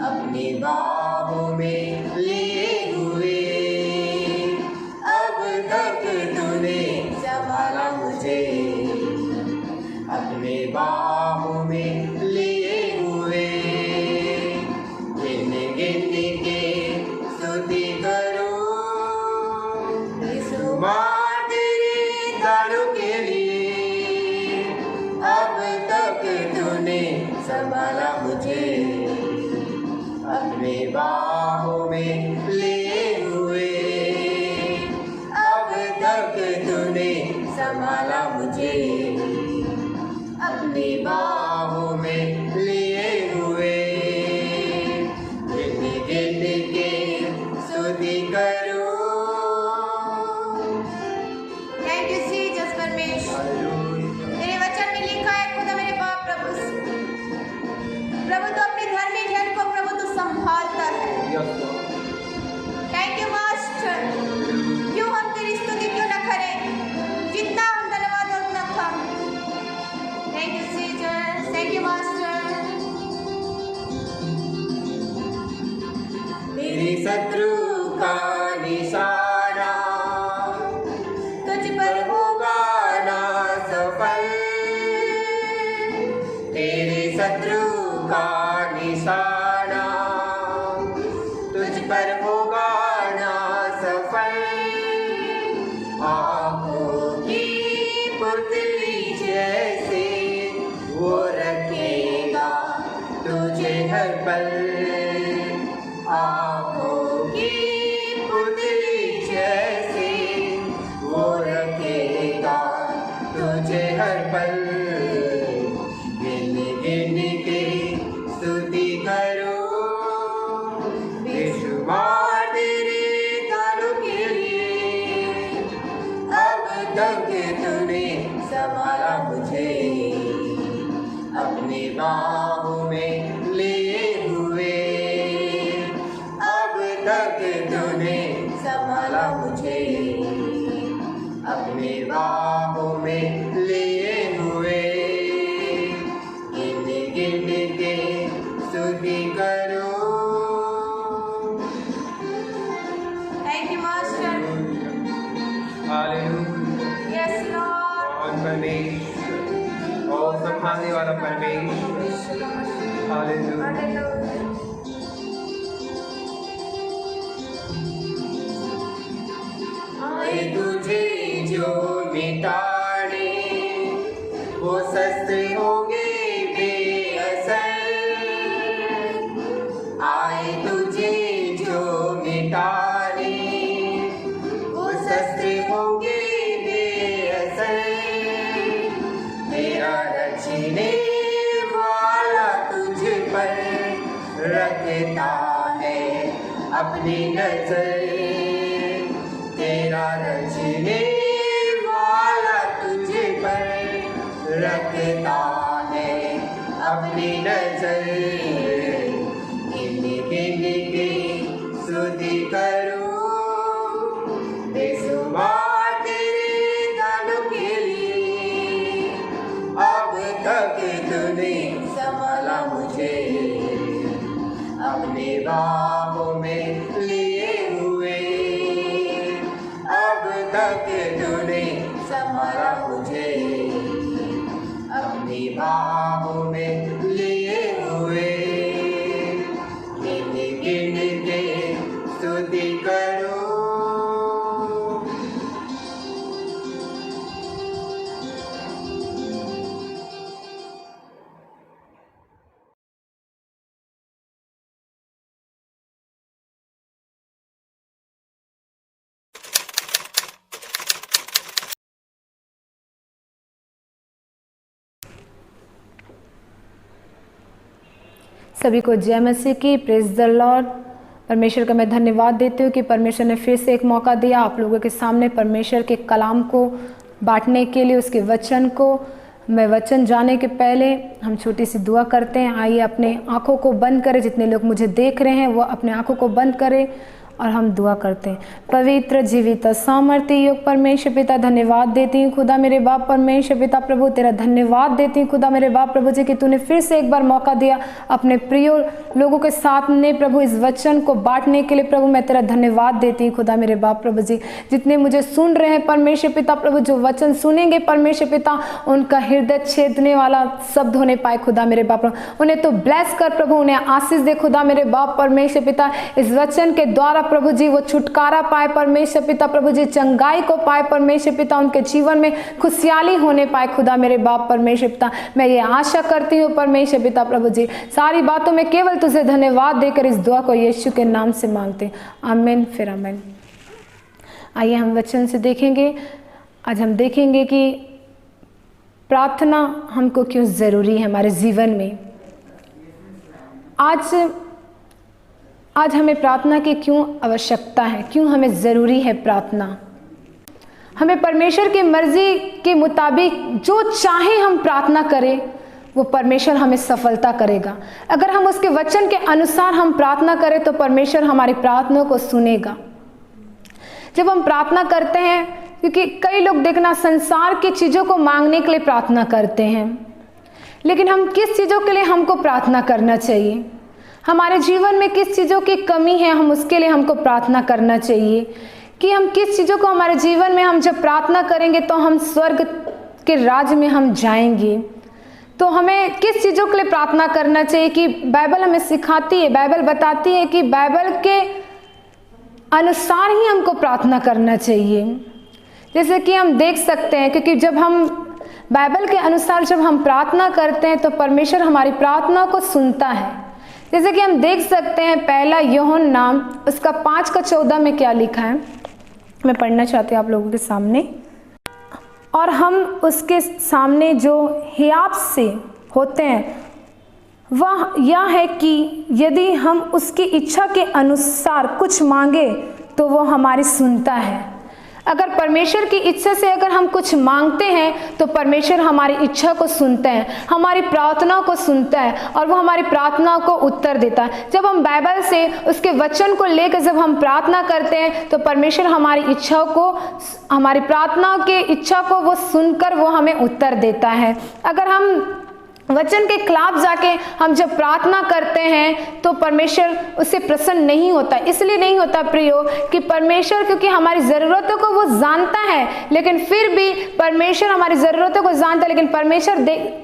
अपनी बाहों में लिए हुए। अब तक तूने संभाला मुझे, अपने बाहों में लिए हुए। गिन गिन के स्तुति करो बेसुमार तेरे दानों के लिए। अब तक तूने संभाला मुझे, अपने बाहों में लिए हुए। अब तक तूने संभाला मुझे, अपनी बाहों में लिए हुए। गिन गिन के स्तुति करो। थैंक यू जीसस परमेश्वर। तेरे वचन में लिखा है, खुदा मेरे बाप प्रभु, प्रभु तो अपने धर्मी जन को प्रभु तो संभालता है। Thank you master. क्यों हम तेरी स्तुति क्यों न करें? जितना हम धन्यवाद है उतना कम। Thank you Jesus, thank you master. मेरे शत्रु का निशाना तुझ पर होगा ना सफल। तेरे शत्रु का निशाना तुझ पर होगा ना सफल। आँखों की पुतली जैसे वो रखेगा तुझे हर पल। आँखों की पुतली जैसे वो रखेगा तुझे हर पल। गिन गिन के स्तुति करो बेशुमार तेरे दानों के लिए। अब तक तूने संभाला मुझे, अपनी बाहों में लिए हुए। अब तक तूने संभाला मुझे, अपनी बाहों में लिए हुए। गिन गिन के स्तुति करो। Thank you master. Hallelujah. Yes Lord. और परमेश्वर और संभालने वाला परमेश्वर। हालेलुया। हालेलुया। आए तुझे जो मिटाने वो शस्त्र होंगे बेअसर। आए तुझे जो मिटाने वो शस्त्र होंगे बेअसर। तेरा रचने वाला तुझ पर रखता है अपनी नजर। तेरा रचने वाला तुझे पर रखता है अपनी नजर। गिन गिन के स्तुति करो बेशुमार तेरे दानों के लिए। अब तक तूने संभाला मुझे, अपनी बाहों में लिए हुए। अब तक तूने संभाला मुझे, अपनी बाहों में लिए हुए। गिन गिन के सभी को जय मसीह की, प्रेज द लॉर्ड। परमेश्वर का मैं धन्यवाद देती हूँ कि परमेश्वर ने फिर से एक मौका दिया आप लोगों के सामने परमेश्वर के कलाम को बांटने के लिए, उसके वचन को। मैं वचन जाने के पहले हम छोटी सी दुआ करते हैं। आइए अपने आँखों को बंद करें, जितने लोग मुझे देख रहे हैं वो अपने आँखों को बंद करें और हम दुआ करते हैं। पवित्र जीवित सामर्थ्य योग परमेश्वर पिता, धन्यवाद देती हूँ खुदा मेरे बाप परमेश्वर पिता प्रभु, तेरा धन्यवाद देती हूँ खुदा मेरे बाप प्रभु जी कि तूने फिर से एक बार मौका दिया अपने प्रिय लोगों के साथ ने प्रभु इस वचन को बांटने के लिए। प्रभु मैं तेरा धन्यवाद देती हूँ खुदा मेरे बाप प्रभु जी, जितने मुझे सुन रहे हैं परमेश्वर पिता प्रभु, जो वचन सुनेंगे परमेश्वर पिता, उनका हृदय छेदने वाला शब्द होने पाए खुदा मेरे बाप प्रभु। उन्हें तो ब्लेस कर प्रभु, उन्हें आशीष दे खुदा मेरे बाप परमेश्वर पिता। इस वचन के द्वारा प्रभु जी वो छुटकारा पाए परमेश्वर पिता प्रभु जी, चंगाई को पाए परमेश्वर पिता, उनके जीवन में खुशहाली होने पाए खुदा मेरे बाप परमेश्वर पिता। मैं ये आशा करती हूँ परमेश्वर पिता प्रभु जी, सारी बातों में केवल तुझे धन्यवाद देकर इस दुआ को यीशु के नाम से मांगते हैं, आमीन फिर आमीन। आइए हम वचन से देखेंगे। आज हम देखेंगे कि प्रार्थना हमको क्यों ज़रूरी है हमारे जीवन में। आज हमें प्रार्थना की क्यों आवश्यकता है, क्यों हमें ज़रूरी है प्रार्थना। हमें परमेश्वर की मर्ज़ी के मुताबिक जो चाहे हम प्रार्थना करें, वो परमेश्वर हमें सफलता करेगा। अगर हम उसके वचन के अनुसार हम प्रार्थना करें तो परमेश्वर हमारी प्रार्थना को सुनेगा। जब हम प्रार्थना करते हैं, क्योंकि कई लोग देखना संसार की चीज़ों को मांगने के लिए प्रार्थना करते हैं, लेकिन हम किस चीज़ों के लिए हमको प्रार्थना करना चाहिए, हमारे जीवन में किस चीज़ों की कमी है, हम उसके लिए हमको प्रार्थना करना चाहिए। कि हम किस चीज़ों को हमारे जीवन में हम जब प्रार्थना करेंगे तो हम स्वर्ग के राज्य में हम जाएंगे। तो हमें किस चीज़ों के लिए प्रार्थना करना चाहिए कि बाइबल हमें सिखाती है, बाइबल बताती है कि बाइबल के अनुसार ही हमको प्रार्थना करना चाहिए। जैसे कि हम देख सकते हैं, क्योंकि जब हम बाइबल के अनुसार जब हम प्रार्थना करते हैं तो परमेश्वर हमारी प्रार्थना को सुनता है। जैसे कि हम देख सकते हैं पहला यूहन्ना नाम उसका 5:14 में क्या लिखा है, मैं पढ़ना चाहती हूँ आप लोगों के सामने। और हम उसके सामने जो हियाव से होते हैं वह यह है कि यदि हम उसकी इच्छा के अनुसार कुछ मांगे तो वो हमारी सुनता है। अगर परमेश्वर की इच्छा से अगर हम कुछ मांगते हैं तो परमेश्वर हमारी इच्छा को सुनते हैं, हमारी प्रार्थना को सुनता है और वो हमारी प्रार्थना को उत्तर देता है। जब हम बाइबल से उसके वचन को लेकर जब हम प्रार्थना करते हैं तो परमेश्वर हमारी इच्छाओं को, हमारी प्रार्थनाओं की इच्छा को वो सुनकर वो हमें उत्तर देता है। अगर हम वचन के खिलाफ जाके हम जब प्रार्थना करते हैं तो परमेश्वर उससे प्रसन्न नहीं होता। इसलिए नहीं होता प्रियो कि परमेश्वर, क्योंकि हमारी ज़रूरतों को वो जानता है, लेकिन फिर भी परमेश्वर हमारी ज़रूरतों को जानता है, लेकिन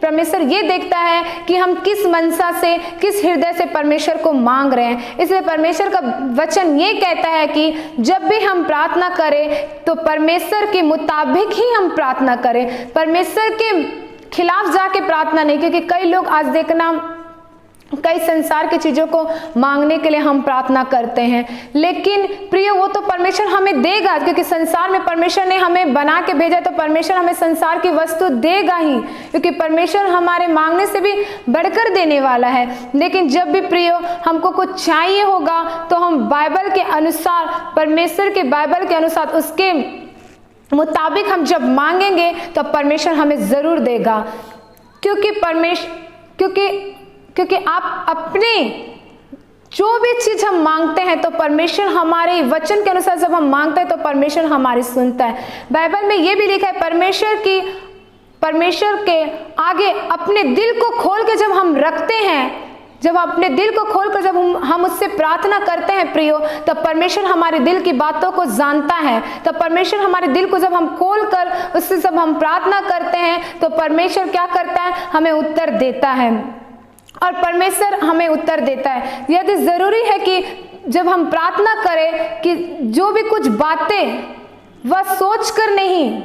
परमेश्वर ये देखता है कि हम किस मनसा से, किस हृदय से परमेश्वर को मांग रहे हैं। इसलिए परमेश्वर का वचन ये कहता है कि जब भी हम प्रार्थना करें तो परमेश्वर के मुताबिक ही हम प्रार्थना करें, परमेश्वर के खिलाफ जाके प्रार्थना नहीं। क्योंकि कई लोग आज देखना कई संसार की चीज़ों को मांगने के लिए हम प्रार्थना करते हैं, लेकिन प्रिय वो तो परमेश्वर हमें देगा, क्योंकि संसार में परमेश्वर ने हमें बना के भेजा तो परमेश्वर हमें संसार की वस्तु देगा ही, क्योंकि परमेश्वर हमारे मांगने से भी बढ़कर देने वाला है। लेकिन जब भी प्रिय हमको कुछ चाहिए होगा तो हम बाइबल के अनुसार, परमेश्वर के बाइबल के अनुसार उसके मुताबिक हम जब मांगेंगे तो परमेश्वर हमें ज़रूर देगा। क्योंकि आप अपने जो भी चीज़ हम मांगते हैं तो परमेश्वर हमारे वचन के अनुसार जब हम मांगते हैं तो परमेश्वर हमारी सुनता है। बाइबल में ये भी लिखा है परमेश्वर के आगे अपने दिल को खोल के जब हम रखते हैं, जब अपने दिल को खोलकर जब हम उससे प्रार्थना करते हैं प्रियो, तब परमेश्वर हमारे दिल की बातों को जानता है। तब परमेश्वर हमारे दिल को जब हम खोलकर उससे जब हम प्रार्थना करते हैं तो परमेश्वर क्या करता है, हमें उत्तर देता है। और परमेश्वर हमें उत्तर देता है। यदि ज़रूरी है कि जब हम प्रार्थना करें कि जो भी कुछ बातें वह सोचकर नहीं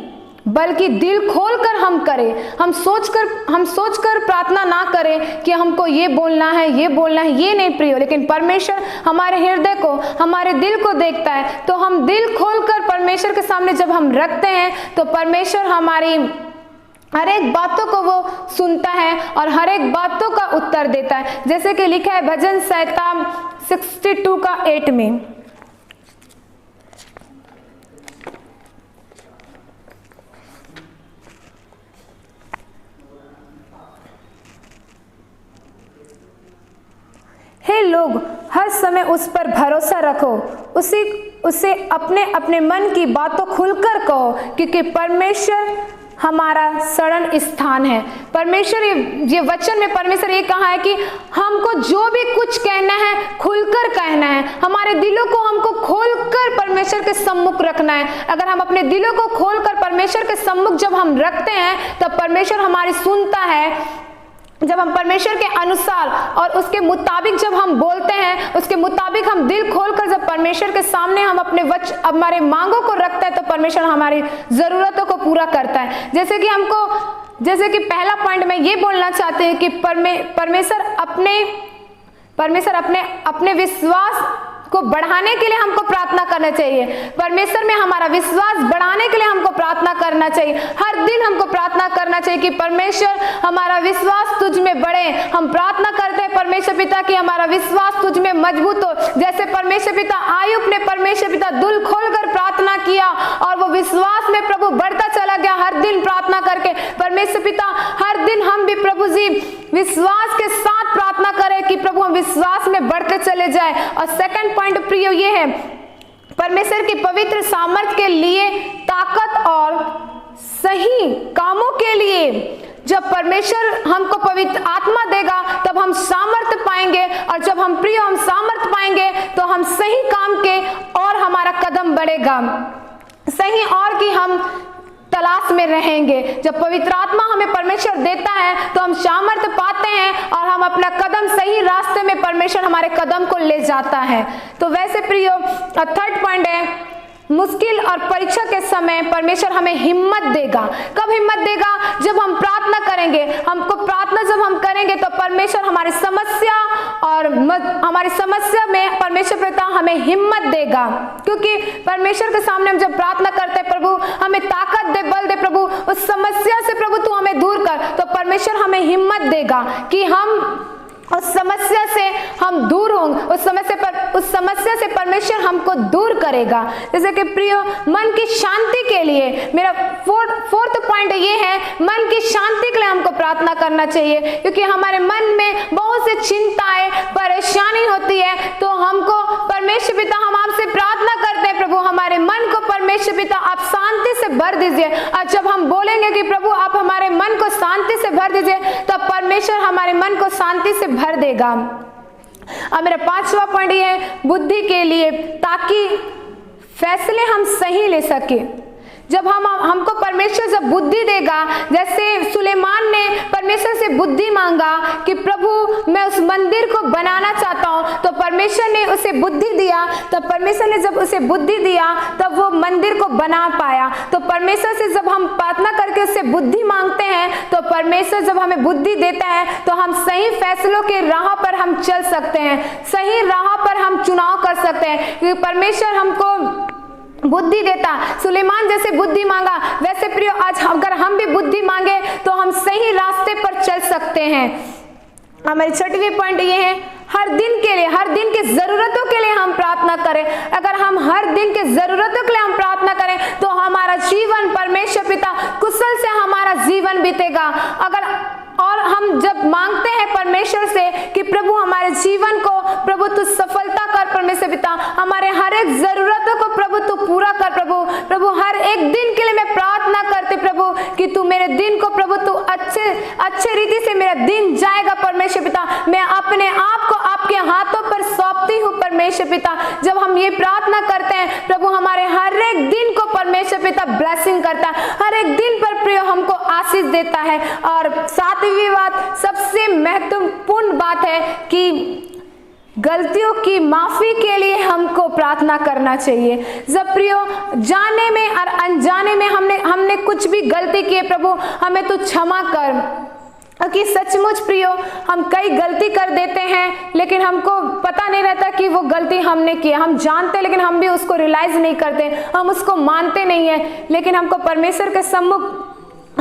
बल्कि दिल खोलकर हम करें। हम सोचकर प्रार्थना ना करें कि हमको ये बोलना है, ये नहीं प्रिय, लेकिन परमेश्वर हमारे हृदय को, हमारे दिल को देखता है। तो हम दिल खोलकर परमेश्वर के सामने जब हम रखते हैं तो परमेश्वर हर एक बातों को वो सुनता है और हर एक बातों का उत्तर देता है, जैसे कि लिखा है भजन संहिता 62 का 8 में। हे लोग, हर समय उस पर भरोसा रखो, उसे अपने अपने मन की बातों खुलकर कहो, क्योंकि परमेश्वर हमारा शरण स्थान है। परमेश्वर ये वचन में परमेश्वर ये कहा है कि हमको जो भी कुछ कहना है खुलकर कहना है, हमारे दिलों को हमको खोलकर परमेश्वर के सम्मुख रखना है। अगर हम अपने दिलों को खोलकर परमेश्वर के सम्मुख जब हम रखते हैं तब परमेश्वर हमारी सुनता है। जब हम परमेश्वर के अनुसार और उसके मुताबिक जब हम बोलते हैं, उसके मुताबिक हम दिल खोलकर जब परमेश्वर के सामने हम हमारे मांगों को रखते हैं तो परमेश्वर हमारी जरूरतों को पूरा करता है। जैसे कि पहला पॉइंट में ये बोलना चाहते हैं कि परमेश्वर अपने विश्वास को बढ़ाने के लिए हमको प्रार्थना करना चाहिए। परमेश्वर में हमारा विश्वास बढ़ाने के लिए हमको प्रार्थना करना चाहिए। हर दिन हमको प्रार्थना करना चाहिए कि परमेश्वर हमारा विश्वास तुझ में बढ़े। हम प्रार्थना करते हैं परमेश्वर पिता कि हमारा विश्वास तुझ में मजबूत हो। जैसे परमेश्वर पिता आयुब ने परमेश्वर पिता दिल खोलकर प्रार्थना किया और वो विश्वास में प्रभु बढ़ता चला गया हर दिन प्रार्थना करके। परमेश्वर पिता हर दिन हम भी प्रभु जी विश्वास के साथ प्रार्थना करें कि प्रभु हम विश्वास में बढ़ते चले जाए। और सेकंड पॉइंट प्रियो ये है, परमेश्वर की पवित्र सामर्थ के लिए ताकत और सही कामों के लिए जब परमेश्वर हमको पवित्र आत्मा देगा तब हम सामर्थ पाएंगे, और जब हम प्रियो हम सामर्थ पाएंगे तो हम सही काम के और हमारा कदम बढ़ेगा, सही और कि हम तलाश में रहेंगे। जब पवित्र आत्मा हमें परमेश्वर देता है तो हम सामर्थ पाते हैं और हम अपना कदम सही रास्ते में परमेश्वर हमारे कदम को ले जाता है। तो वैसे प्रियो थर्ड पॉइंट है, मुश्किल और परीक्षा के समय परमेश्वर हमें हिम्मत देगा। कब हिम्मत देगा? जब हम प्रार्थना करेंगे। हमको प्रार्थना जब हम करेंगे तो परमेश्वर हमारी समस्या में परमेश्वर पिता हमें हिम्मत देगा, क्योंकि परमेश्वर के सामने हम जब प्रार्थना करते हैं प्रभु हमें ताकत दे, बल दे प्रभु, उस समस्या से प्रभु तू हमें दूर कर, तो परमेश्वर हमें हिम्मत देगा कि हम उस समस्या से हम दूर होंगे। उस समस्या से परमेश्वर हमको दूर करेगा। जैसे कि प्रियो मन की शांति के लिए मेरा फोर्थ पॉइंट ये है, मन की शांति के लिए हमको प्रार्थना करना चाहिए, क्योंकि हमारे मन में बहुत सी चिंताएं परेशानी होती है। तो हमको परमेश्वर पिता हम आपसे प्रार्थना करते हैं प्रभु हमारे मन को परमेश्वर पिता आप शांति से भर दीजिए। और जब हम बोलेंगे कि प्रभु आप हमारे मन को शांति से भर दीजिए तब परमेश्वर हमारे मन को शांति से भर देगा। अब मेरा पांचवा पॉइंट ये है, बुद्धि के लिए, ताकि फैसले हम सही ले सके। जब हमको परमेश्वर जब बुद्धि देगा, जैसे सुलेमान ने परमेश्वर से बुद्धि मांगा कि प्रभु मैं उस मंदिर को बनाना चाहता हूँ, तो परमेश्वर ने उसे बुद्धि दिया। तब परमेश्वर ने जब उसे बुद्धि दिया तब वो मंदिर को बना पाया। तो परमेश्वर से जब हम प्रार्थना करके उससे बुद्धि मांगते हैं तो परमेश्वर जब हमें बुद्धि देता है तो हम सही फैसलों के राह पर हम चल सकते हैं, सही राह पर हम चुनाव कर सकते हैं, क्योंकि परमेश्वर हमको बुद्धि देता। सुलेमान जैसे बुद्धि मांगा, वैसे प्रियो आज अगर हम भी बुद्धि मांगे तो हम सही रास्ते पर चल सकते हैं। हमारी छठवीं पॉइंट ये है, हर दिन के लिए, हर दिन की जरूरतों के लिए हम प्रार्थना करें। अगर हम हर दिन की जरूरतों के लिए हम प्रार्थना करें तो हमारा जीवन परमेश्वर पिता कुशल से हमारा जीवन बीतेगा। और हम जब मांगते हैं परमेश्वर से कि प्रभु हमारे जीवन को प्रभु तू सफलता कर, परमेश्वर पिता हमारे हर एक जरूरतों को प्रभु तू पूरा कर। प्रभु हर एक दिन के लिए मैं प्रार्थना करती प्रभु कि तू मेरे दिन को प्रभु तू अच्छे रीति से मेरा दिन जाएगा। परमेश्वर पिता मैं अपने आप को आपके हाथों पर सौंपती हूँ परमेश्वर पिता। जब हम ये प्रार्थना करते हैं प्रभु हमारे हर एक दिन को परमेश्वर पिता ब्लेसिंग करता है, हर एक दिन पर प्रिय हमको आशीष देता है। और सातवीं बात, सबसे महत्वपूर्ण बात है कि गलतियों की माफी के लिए हमको प्रार्थना करना चाहिए। जब प्रियो जाने में और अनजाने में हमने कुछ भी गलती की, प्रभु हमें तो क्षमा कर। कि सचमुच प्रियो हम कई गलती कर देते हैं लेकिन हमको पता नहीं रहता कि वो गलती हमने की है। हम जानते लेकिन हम भी उसको रियलाइज नहीं करते, हम उसको मानते नहीं है। लेकिन हमको परमेश्वर के सम्मुख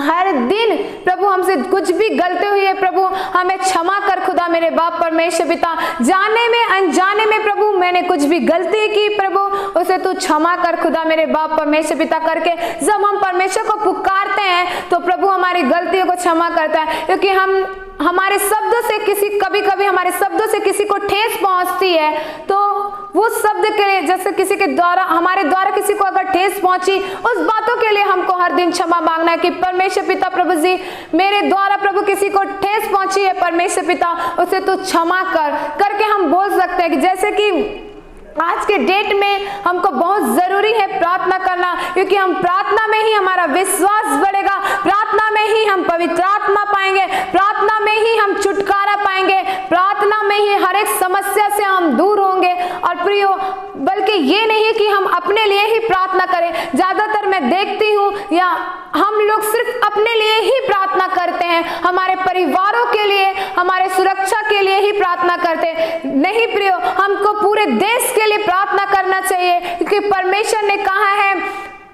हर दिन प्रभु हमसे कुछ भी गलती हुई है प्रभु हमें क्षमा कर खुदा मेरे बाप परमेश्वर पिता। जाने में अनजाने में प्रभु मैंने कुछ भी गलती की प्रभु, उसे तू क्षमा कर खुदा मेरे बाप परमेश्वर पिता करके जब हम परमेश्वर को पुकारते हैं तो प्रभु हमारी गलतियों को क्षमा करता है। क्योंकि हमारे शब्दों से कभी कभी हमारे शब्दों से किसी को ठेस पहुंचती है, तो वो शब्द के लिए जैसे किसी के द्वारा हमारे द्वारा किसी को अगर ठेस पहुंची, उस बातों के लिए हमको हर दिन क्षमा मांगना है कि परमेश्वर पिता प्रभु जी मेरे द्वारा प्रभु किसी को ठेस पहुंची है परमेश्वर पिता उसे तू क्षमा करके हम बोल सकते हैं कि जैसे कि आज के डेट में हमको बहुत जरूरी है प्रार्थना करना, क्योंकि हम प्रार्थना में ही हमारा विश्वास बढ़ेगा, प्रार्थना में ही हम पवित्र आत्मा पाएंगे, प्रार्थना में ही हम छुटकारा पाएंगे, प्रार्थना में ही हर एक समस्या से हम दूर होंगे। और प्रियो बल्कि ये नहीं कि हम अपने लिए ही प्रार्थना करें, ज्यादातर मैं देखती हूँ या हम लोग सिर्फ अपने लिए ही प्रार्थना करते हैं, हमारे परिवारों के लिए हमारे सुरक्षा के लिए ही प्रार्थना करते हैं। नहीं प्रियो, हमको पूरे देश के लिए प्रार्थना करना चाहिए, क्योंकि परमेश्वर ने कहा है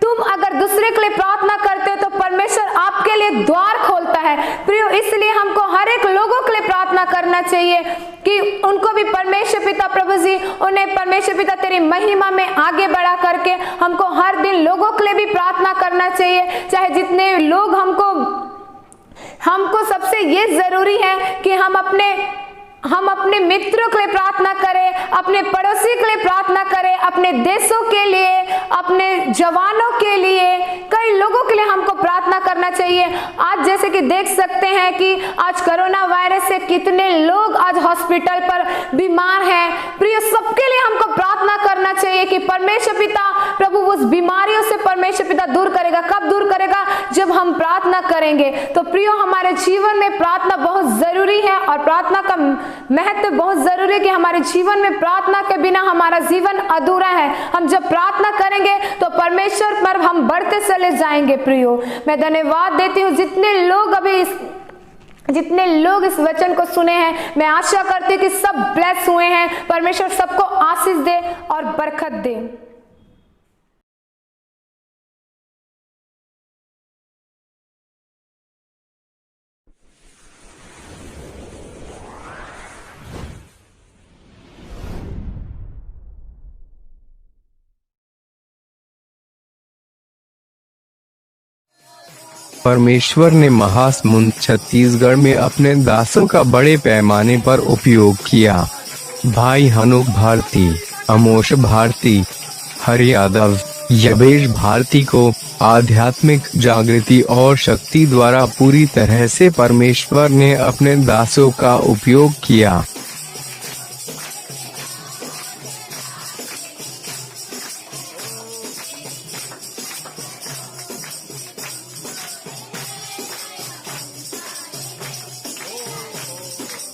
तुम अगर दूसरे के लिए प्रार्थना करते हो तो परमेश्वर आपके लिए द्वार खोलता है। प्रियो इसलिए हमको हर एक लोगों के लिए प्रार्थना करना चाहिए कि उनको भी परमेश्वर पिता प्रभु जी उन्हें परमेश्वर पिता तेरी महिमा में आगे बढ़ा करके हमको हर दिन लोगों के लिए भी प्रार्थना करना चाहिए। चाहे जितने लोग हमको सबसे ये जरूरी है कि हम अपने मित्रों के लिए प्रार्थना करें, अपने पड़ोसी के लिए प्रार्थना करें, अपने देशों के लिए, अपने जवानों के लिए, कई लोगों के लिए हमको प्रार्थना करना चाहिए। आज जैसे कि देख सकते हैं कि आज कोरोना वायरस से कितने लोग आज हॉस्पिटल पर बीमार हैं। प्रिय सबके लिए हमको प्रार्थना करना चाहिए कि परमेश्वर पिता प्रभु उस बीमारियों से परमेश्वर पिता दूर करेगा। कब दूर करेगा? जब हम प्रार्थना करेंगे। तो प्रियो हमारे जीवन में प्रार्थना बहुत जरूरी है और प्रार्थना का महत्व बहुत जरूरी है कि हमारे जीवन में प्रार्थना के बिना हमारा जीवन अधूरा है। हम जब प्रार्थना करेंगे तो परमेश्वर पर हम बढ़ते चले जाएंगे। प्रियो मैं धन्यवाद देती हूँ जितने लोग इस वचन को सुने हैं, मैं आशा करती हूँ कि सब ब्लेस हुए हैं। परमेश्वर सबको आशीष दे और बरकत दे। परमेश्वर ने महासमुंद छत्तीसगढ़ में अपने दासों का बड़े पैमाने पर उपयोग किया। भाई हनुक भारती, अमोश भारती, हरि यादव, यबेश भारती को आध्यात्मिक जागृति और शक्ति द्वारा पूरी तरह से परमेश्वर ने अपने दासों का उपयोग किया।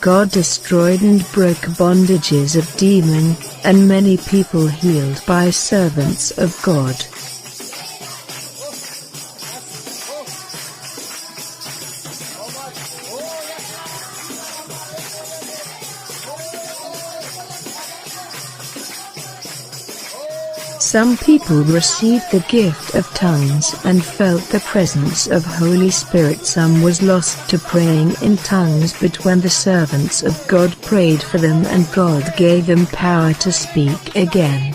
God destroyed and broke bondages of demon, and many people healed by servants of God. Some people received the gift of tongues and felt the presence of Holy Spirit. Some was lost to praying in tongues, but when the servants of God prayed for them and God gave them power to speak again.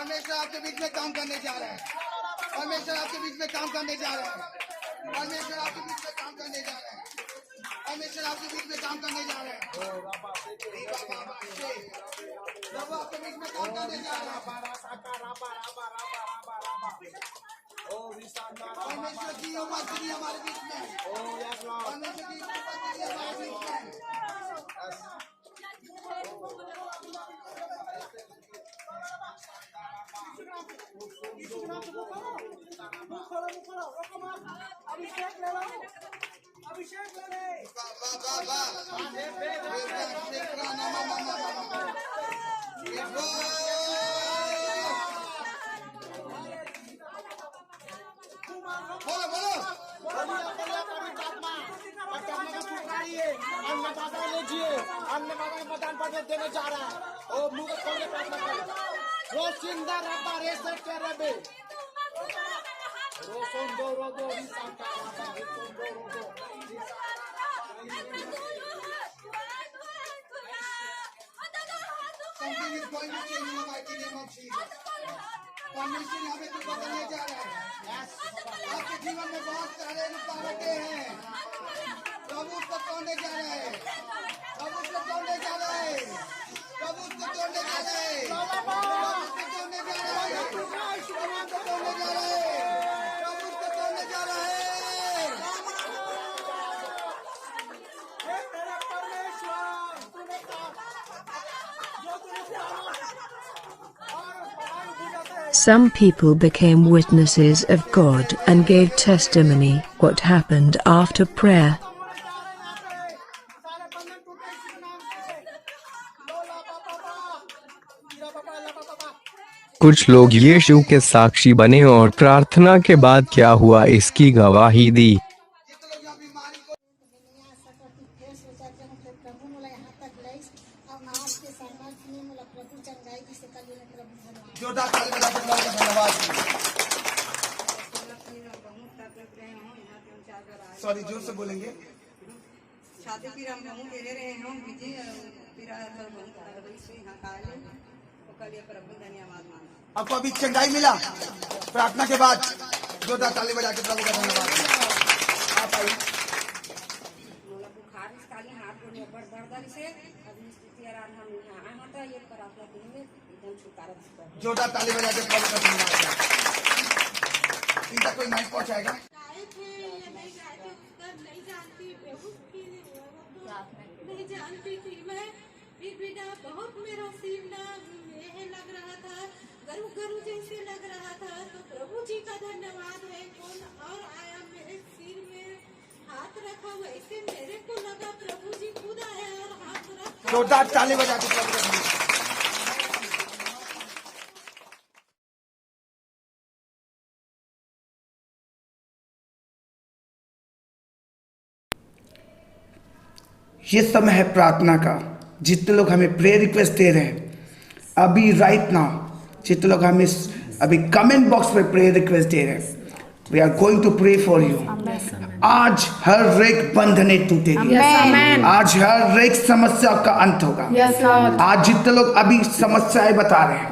परमेश्वर आपके बीच में काम करने जा रहा है। परमेश्वर आपके बीच में काम करने जा रहा है। परमेश्वर आपके बीच में काम करने जा रहा है। परमेश्वर आपके बीच में काम करने जा रहा है। प्रभु आपके बीच में काम करने जा रहा है। परमेश्वर की उपस्थिति हमारे बीच में है। परमेश्वर की उपस्थिति हमारे बीच में है। देने जा रहा है। ओ मुंह को खोल के प्रार्थना करो। रोशिंदा रब्बा रेसे के रबे रोसोंदो रोदो रिसांता रब्बा रोसोंदो रोदो Something is going to change in the mighty name of Jesus. परमेश्वर यहाँ पे कुछ बदलने जा रहा है। आपके जीवन में बहुत सारे रुकावटें हैं। प्रभु उसको तोड़ने जा रहा है। प्रभु उसको तोड़ने जा रहा है। प्रभु उसको तोड़ने जा रहा है। प्रभु उसको तोड़ने जा रहा है। प्रभु उसको तोड़ने जा रहा है। प्रभु उसको तोड़ने जा रहा है। Some people became witnesses of God and gave testimony what happened after prayer. कुछ लोग यीशु के साक्षी बने और प्रार्थना के बाद क्या हुआ इसकी गवाही दी। सॉरी, जोर से बोलेंगे। आपको अभी चंगाई मिला प्रार्थना के बाद। जोरदार ताली बजा के प्रभु का धन्यवाद। आप आइए। जोरदार ताली बजा के प्रभु का धन्यवाद। इनका कोई माइक पहुंचाएगा? नहीं जानती थी मैं, फिर भी ना बहुत मेरा सीना में लग रहा था, गरु गरु जैसे लग रहा था। तो प्रभु जी का धन्यवाद है। कौन और आया मेरे सिर में हाथ रखा, वैसे मेरे को लगा प्रभु जी खुद आया और हाथ रखा। जोरदार ताली बजा के प्रभु का धन्यवाद। ये समय है प्रार्थना का। जितने लोग हमें प्रेयर रिक्वेस्ट दे रहे हैं अभी राइट नाउ, जितने लोग हमें अभी कमेंट बॉक्स में प्रेयर रिक्वेस्ट दे रहे हैं, we are going to pray for you. आज हर एक बंधने टूटेगी। आज हर एक समस्या का अंत होगा। आज जितने लोग अभी समस्याएं बता रहे हैं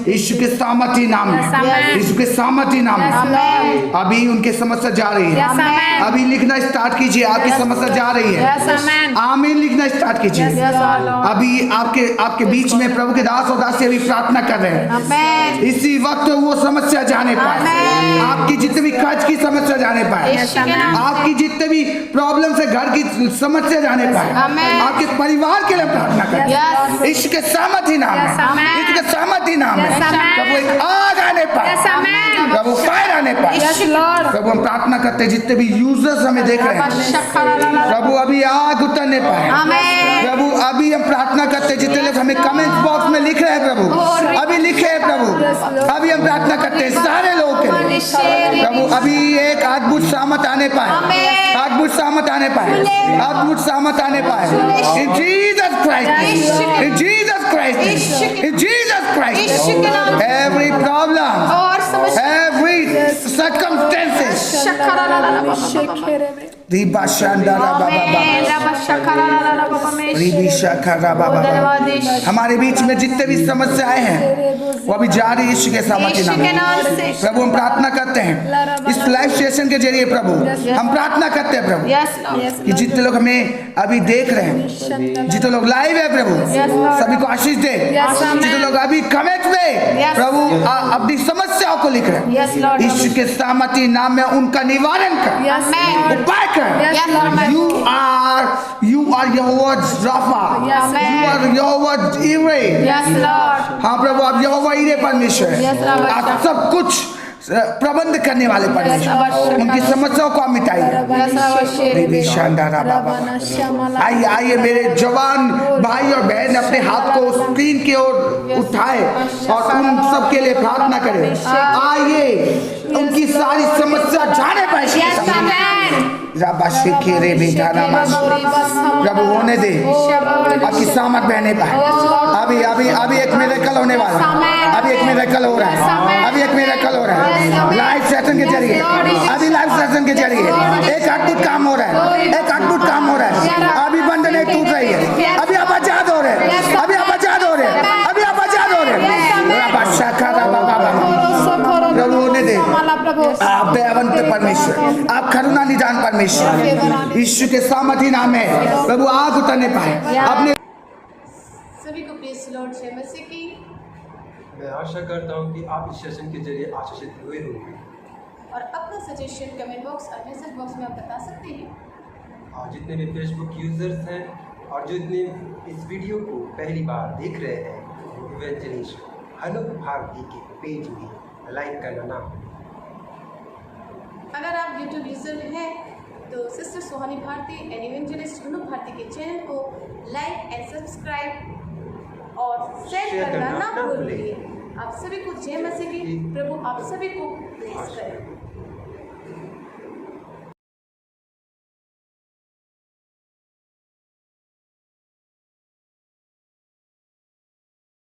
यीशु के सामर्थी नाम में, यीशु के सामर्थी नाम में अभी उनकी समस्या जा रही है। अभी लिखना स्टार्ट कीजिए, आपकी समस्या जा रही है। आमीन लिखना स्टार्ट कीजिए। अभी आपके बीच में प्रभु के दास और दासी अभी प्रार्थना कर रहे हैं। इसी वक्त वो समस्या जाने पाए, आपकी जितनी भी कर्ज की समस्या जाने पाए, आपकी जितने भी प्रॉब्लम से घर की समस्या जाने पाए, आपके परिवार के लिए प्रार्थना करें। इसके सामर्थी नाम है, इसके सामर्थी नाम है। प्रभु एक आग आने पाए, प्रभु फायर आने पाए। प्रभु हम प्रार्थना करते हैं जितने भी यूजर्स हमें देख रहे हैं, प्रभु अभी आग उतरने पाए। प्रभु अभी हम प्रार्थना करते हैं जितने लोग हमें कमेंट बॉक्स में लिख रहे हैं, प्रभु अभी लिखे हैं। प्रभु अभी हम प्रार्थना करते हैं सारे लोगों के लिए। प्रभु अभी एक अद्भुत सामत आने पाए, अद्भुत सामत आने पाए, अद्भुत सामत आने पाए। In Jesus Christ, in Jesus Christ, in Jesus Christ, every problem, every circumstances रिबा शांडारा बाबा रिबी शाखारा बाबा। हमारे बीच में जितने भी समस्याएं हैं वो अभी जारी यीशु के सामर्थ्य नाम में। प्रभु हम प्रार्थना करते हैं इस लाइव सेशन के जरिए प्रभु हम प्रार्थना करते हैं प्रभु कि जितने लोग हमें अभी देख रहे हैं, जितने लोग लाइव है प्रभु सभी को आशीष दे। जितने लोग अभी कमेंट में प्रभु अपनी समस्याओं को लिख रहे हैं यीशु के सामर्थ्य नाम में उनका निवारण कर, उपाय कर। You are Yehova Rapha, you are Yehova Jireh। हाँ प्रभु आप यहोवा ईरे परमेश्वर हैं, आप सब कुछ प्रबंध करने वाले परमेश्वर, उनकी समस्याओं को मिटाइए। आइए आइए मेरे जवान भाई और बहन अपने हाथ को स्क्रीन की ओर उठाए और उन सब के लिए प्रार्थना करें। आइए उनकी सारी समस्या जाने पाए प्रभु होने दे, आपकी सामर्थ बहने पाए। अभी अभी अभी एक मिरेकल होने वाला है, अभी एक मिरेकल हो रहा है, अभी एक मिरेकल हो रहा है लाइव सेशन के जरिए। अभी लाइव सेशन के जरिए एक अद्भुत काम हो रहा है, एक अद्भुत काम हो रहा है। अभी बंधनें टूट रही है, अभी आप आजाद हो रहे हैं, अभी आप आजाद हो रहे हैं, अभी आप आजाद हो रहे हैं। प्रभु होने दे, आप दयावंत परमेश्वर, आप करुणा निदान परमेश्वर, यीशु के सामर्थ्य नाम में प्रभु आग उतरने पाए अपने। सभी को प्रेज़ लॉर्ड जय मसीह की। मैं आशा करता हूँ कि आप इस सेशन के जरिए आशीषित हुए होंगे और अपना सजेशन कमेंट बॉक्स और मैसेज बॉक्स में आप बता सकते हैं। और जितने भी फेसबुक यूजर्स हैं और जितने इस वीडियो को पहली बार देख रहे हैं इवेंजलिस्ट हनुक भारती के पेज में लाइक करना ना भूलें। अगर आप यूट्यूब यूजर हैं तो sister Suhani Bharati and evangelist Hanuk Bharati के चैनल को लाइक एंड सब्सक्राइब और शेयर करना ना भूलिए। आप सभी को जय मसीह की। प्रभु आप सभी को ब्लेस करें।